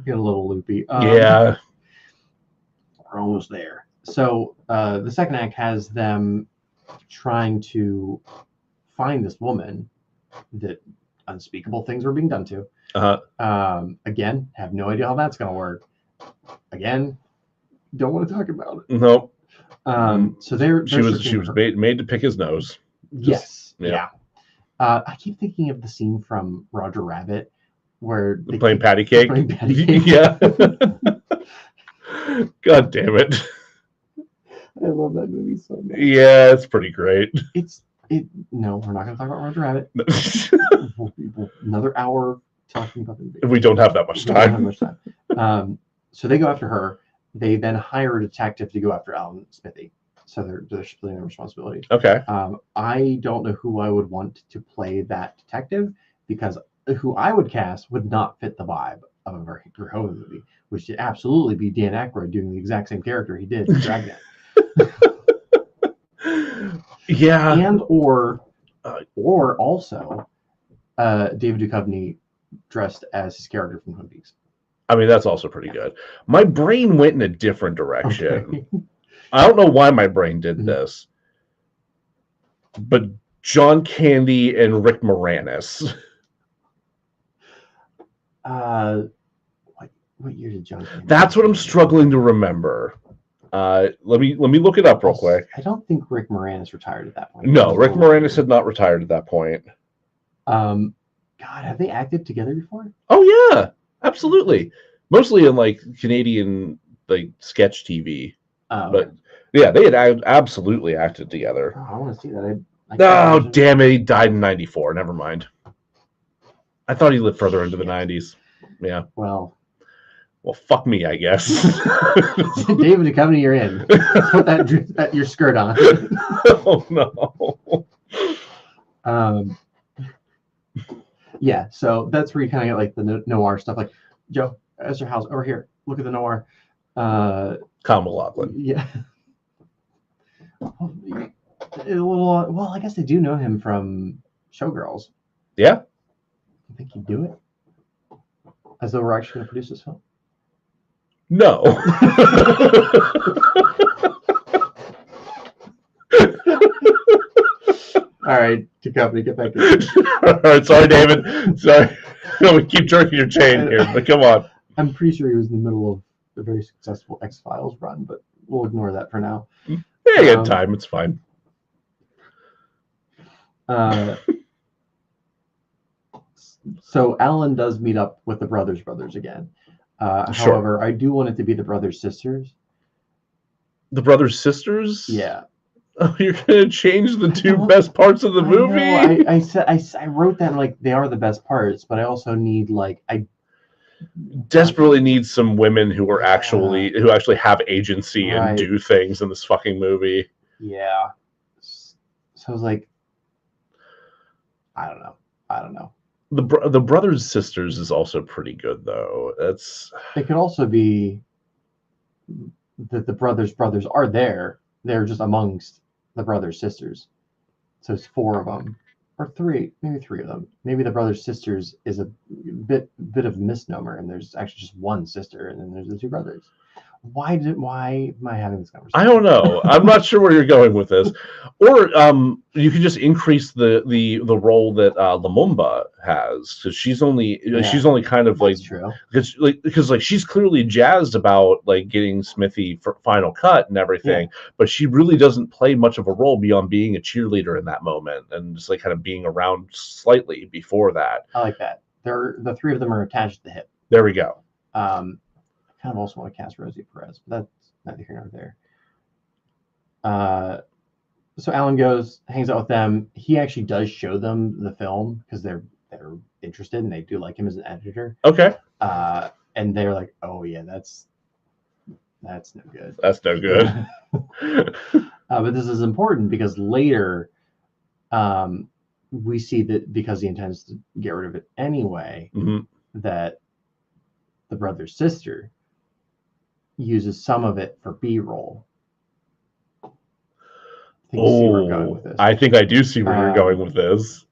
Get a little loopy. Yeah. We're almost there. So the second act has them trying to find this woman that unspeakable things were being done to. Again, have no idea how that's going to work. Again, don't want to talk about it. Nope. So she was made to pick his nose. Yes. Yeah. I keep thinking of the scene from Roger Rabbit where they playing patty cake. Yeah. God damn it. I love that movie so much. Yeah, it's pretty great. No, we're not going to talk about Roger Rabbit. Another hour talking about the movie. We don't have that much time. So they go after her. They then hire a detective to go after Alan Smithee. So they're splitting their responsibility. Okay. I don't know who I would want to play that detective, because who I would cast would not fit the vibe of a Verhoeven movie, which would absolutely be Dan Aykroyd doing the exact same character he did in Dragnet. Yeah. And or also David Duchovny dressed as his character from Twin Peaks. I mean, that's also pretty good. My brain went in a different direction. Okay. I don't know why my brain did this, but John Candy and Rick Moranis. What year did John Candy? That's what I'm struggling to remember. Let me look it up real quick. I don't think Rick Moranis retired at that point. No, Rick Moranis had not retired at that point. God, have they acted together before? Oh yeah, absolutely. Mostly in like Canadian like sketch TV. But yeah, they had absolutely acted together. Oh, I want to see that. Oh damn it! He died in '94. Never mind. I thought he lived further into the '90s. Yeah. Well, fuck me, I guess. David Duchovny, you're in. Put that your skirt on. Oh no. Yeah, so that's where you kind of get like the noir stuff. Like, Joe, Esterhaus, over here. Look at the noir. Kyle MacLachlan. Yeah. Well, I guess they do know him from Showgirls. Yeah. You think he'd do it? As though we're actually going to produce this film? No. All right, Duchovny, get back in. All right, sorry, David. Sorry. No, we keep jerking your chain here, but come on. I'm pretty sure he was in the middle of a very successful X-Files run, but we'll ignore that for now. Yeah, you had time. It's fine. So Alan does meet up with the brothers again. However, I do want it to be the brothers sisters. The brothers sisters? Yeah. Oh, you're gonna change the two best parts of the movie? I wrote that like they are the best parts, but I also need like desperately needs some women who are actually have agency and do things in this fucking movie. Yeah. So I was like, I don't know. The brothers sisters is also pretty good though. It could also be that the brothers are there. They're just amongst the brothers sisters. So it's 4 of them, or 3, maybe 3 of them. Maybe the brothers sisters is a bit of a misnomer, and there's actually just 1 sister, and then there's the 2 brothers. Why am I having this conversation? I don't know. I'm not sure where you're going with this. Or you could just increase the role that Lumumba has, because she's only kind of like, because she's clearly jazzed about like getting Smithee for Final Cut and everything, but she really doesn't play much of a role beyond being a cheerleader in that moment and just like kind of being around slightly before that. I like that. The 3 of them are attached at the hip. There we go. I kind of also want to cast Rosie Perez, but that's neither here nor there. So Alan goes, hangs out with them. He actually does show them the film because they're interested and they do like him as an editor. Okay. And they're like, "Oh yeah, that's no good. That's no good." But this is important because later, we see that because he intends to get rid of it anyway, that the brother's sister uses some of it for B-roll. I think I do see where you're going with this.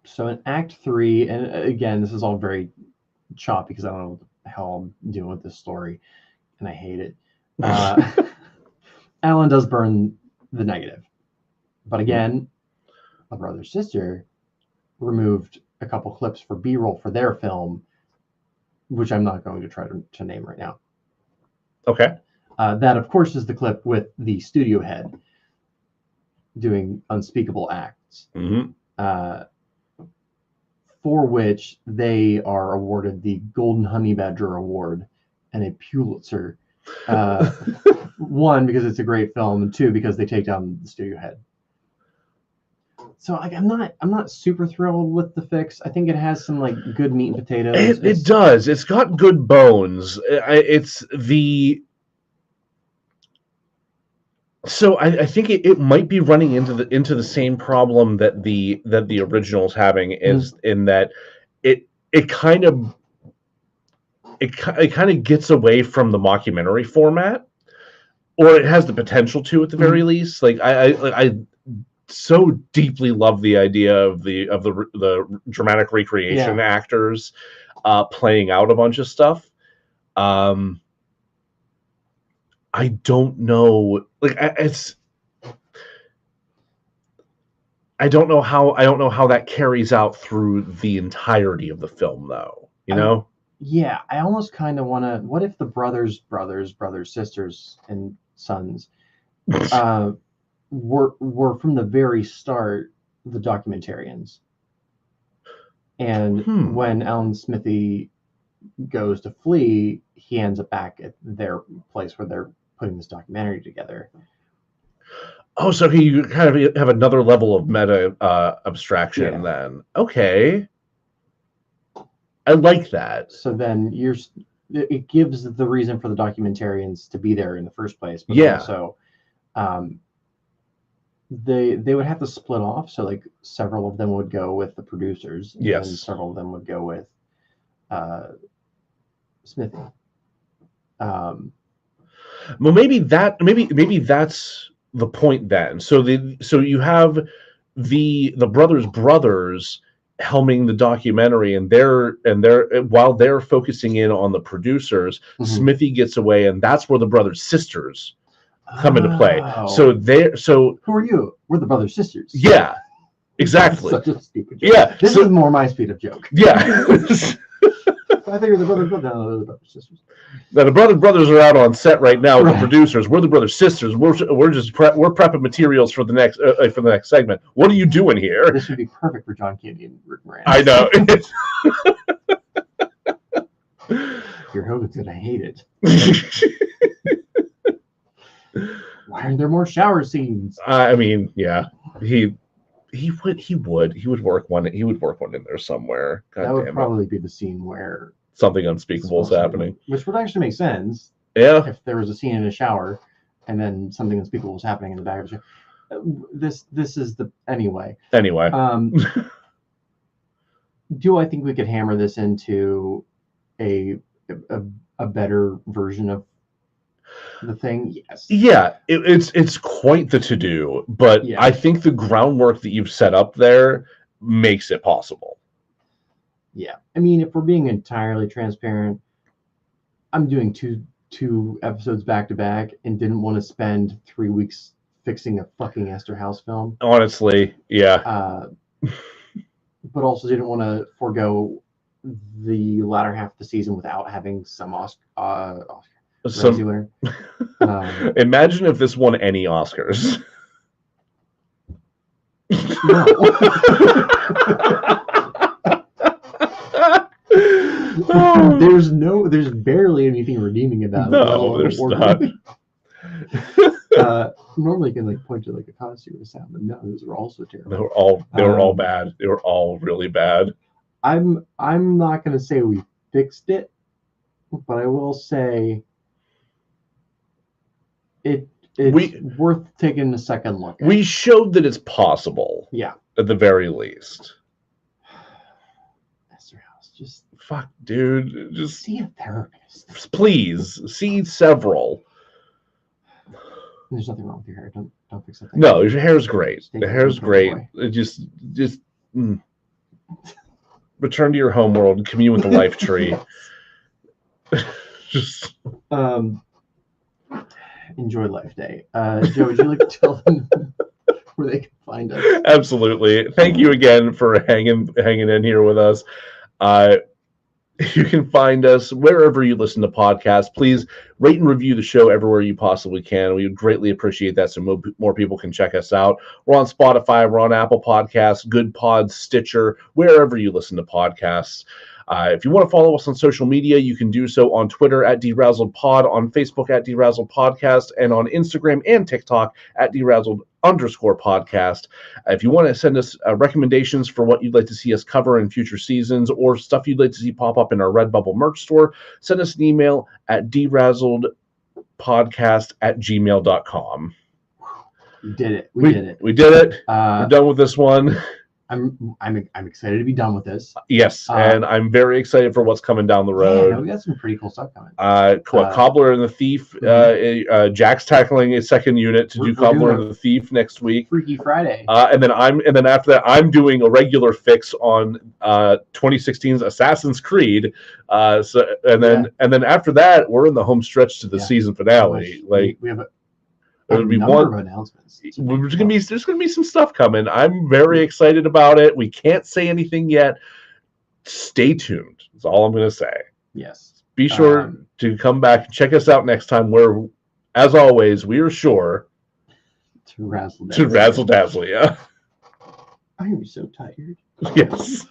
So in Act 3, and again, this is all very choppy because I don't know what the hell I'm doing with this story, and I hate it. Alan does burn the negative. But again, the brother's sister removed a couple clips for B-roll for their film, which I'm not going to try to name right now. Okay. That, of course, is the clip with the studio head doing unspeakable acts, for which they are awarded the Golden Honey Badger Award and a Pulitzer. 1, because it's a great film, and 2, because they take down the studio head. So like, I'm not super thrilled with the fix. I think it has some like good meat and potatoes. It does. It's got good bones. So I think it might be running into the same problem that the original's having, is in that it kind of gets away from the mockumentary format, or it has the potential to, at the very least. Like I so deeply love the idea of the dramatic recreation actors playing out a bunch of stuff. I don't know. Like I don't know how that carries out through the entirety of the film, though. You know? Yeah, I almost kind of want to. What if the brothers, sisters, and sons were from the very start the documentarians, and when Alan Smithee goes to flee, he ends up back at their place where they're putting this documentary together. Oh, so you kind of have another level of meta abstraction then. Okay. I like that. So then it gives the reason for the documentarians to be there in the first place. But also, they would have to split off. So like several of them would go with the producers. And several of them would go with Smithee. Well, maybe that's the point then. So you have the brothers helming the documentary, and they're while they're focusing in on the producers, Smithee gets away, and that's where the brothers sisters come into play. So who are you? We're the brothers sisters. Yeah, exactly. Such a stupid joke. Yeah, this is more my speed of joke. Yeah. I think the brothers sisters. Now the brothers are out on set right now with the producers. We're the brothers sisters. We're prepping materials for the next segment. What are you doing here? This would be perfect for John Candy and Rick Moranis. I know. Your husband's gonna hate it. Why aren't there more shower scenes? I mean, yeah, He would work one in there somewhere. God that would damn probably be the scene where something unspeakable is happening, which would actually make sense. Yeah, if there was a scene in a shower, and then something unspeakable was happening in the back of the shower. This is the anyway. Do I think we could hammer this into a better version of the thing? Yes. Yeah, it's quite the to-do, but yeah. I think the groundwork that you've set up there makes it possible. Yeah. I mean, if we're being entirely transparent, I'm doing two episodes back to back and didn't want to spend 3 weeks fixing a fucking Esther House film. Honestly, yeah. But also didn't want to forego the latter half of the season without having some Oscar. Imagine if this won any Oscars. No. There's barely anything redeeming about it. No, there's not. Normally you can point to a costume or sound, but no, those were also terrible. They were all bad. They were all really bad. I'm not gonna say we fixed it, but I will say it's worth taking a second look at. We showed that it's possible. Yeah. At the very least. Esther House, just fuck, dude. Just see a therapist. Please see several. There's nothing wrong with your hair. Don't fix that. No, your hair's great. The hair's great. It just return to your home world and commune with the life tree. Just enjoy Life Day. Joe, would you like to tell them where they can find us? Absolutely. Thank you again for hanging in here with us. You can find us wherever you listen to podcasts. Please rate and review the show everywhere you possibly can. We would greatly appreciate that so more people can check us out. We're on Spotify. We're on Apple Podcasts, Good Pods, Stitcher, wherever you listen to podcasts. If you want to follow us on social media, you can do so on Twitter at DeRazzledPod, on Facebook at DeRazzledPodcast, and on Instagram and TikTok at DeRazzled_podcast. If you want to send us recommendations for what you'd like to see us cover in future seasons or stuff you'd like to see pop up in our Redbubble merch store, send us an email at DeRazzledPodcast@gmail.com. We did it. We did it. We did it. We're done with this one. I'm excited to be done with this. Yes, and I'm very excited for what's coming down the road. Yeah, we got some pretty cool stuff coming. Cobbler and the Thief. Jack's tackling a second unit to do Cobbler and the Thief next week. Freaky Friday. And then after that, I'm doing a regular fix on 2016's Assassin's Creed. And then after that, we're in the home stretch to the season finale. We have a number of announcements. There's gonna be some stuff coming. I'm very excited about it. We can't say anything yet. Stay tuned. That's all I'm gonna say. Yes. Be sure to come back and check us out next time. Where, as always, we are sure to razzle dazzle. Yeah. I am so tired. Yes.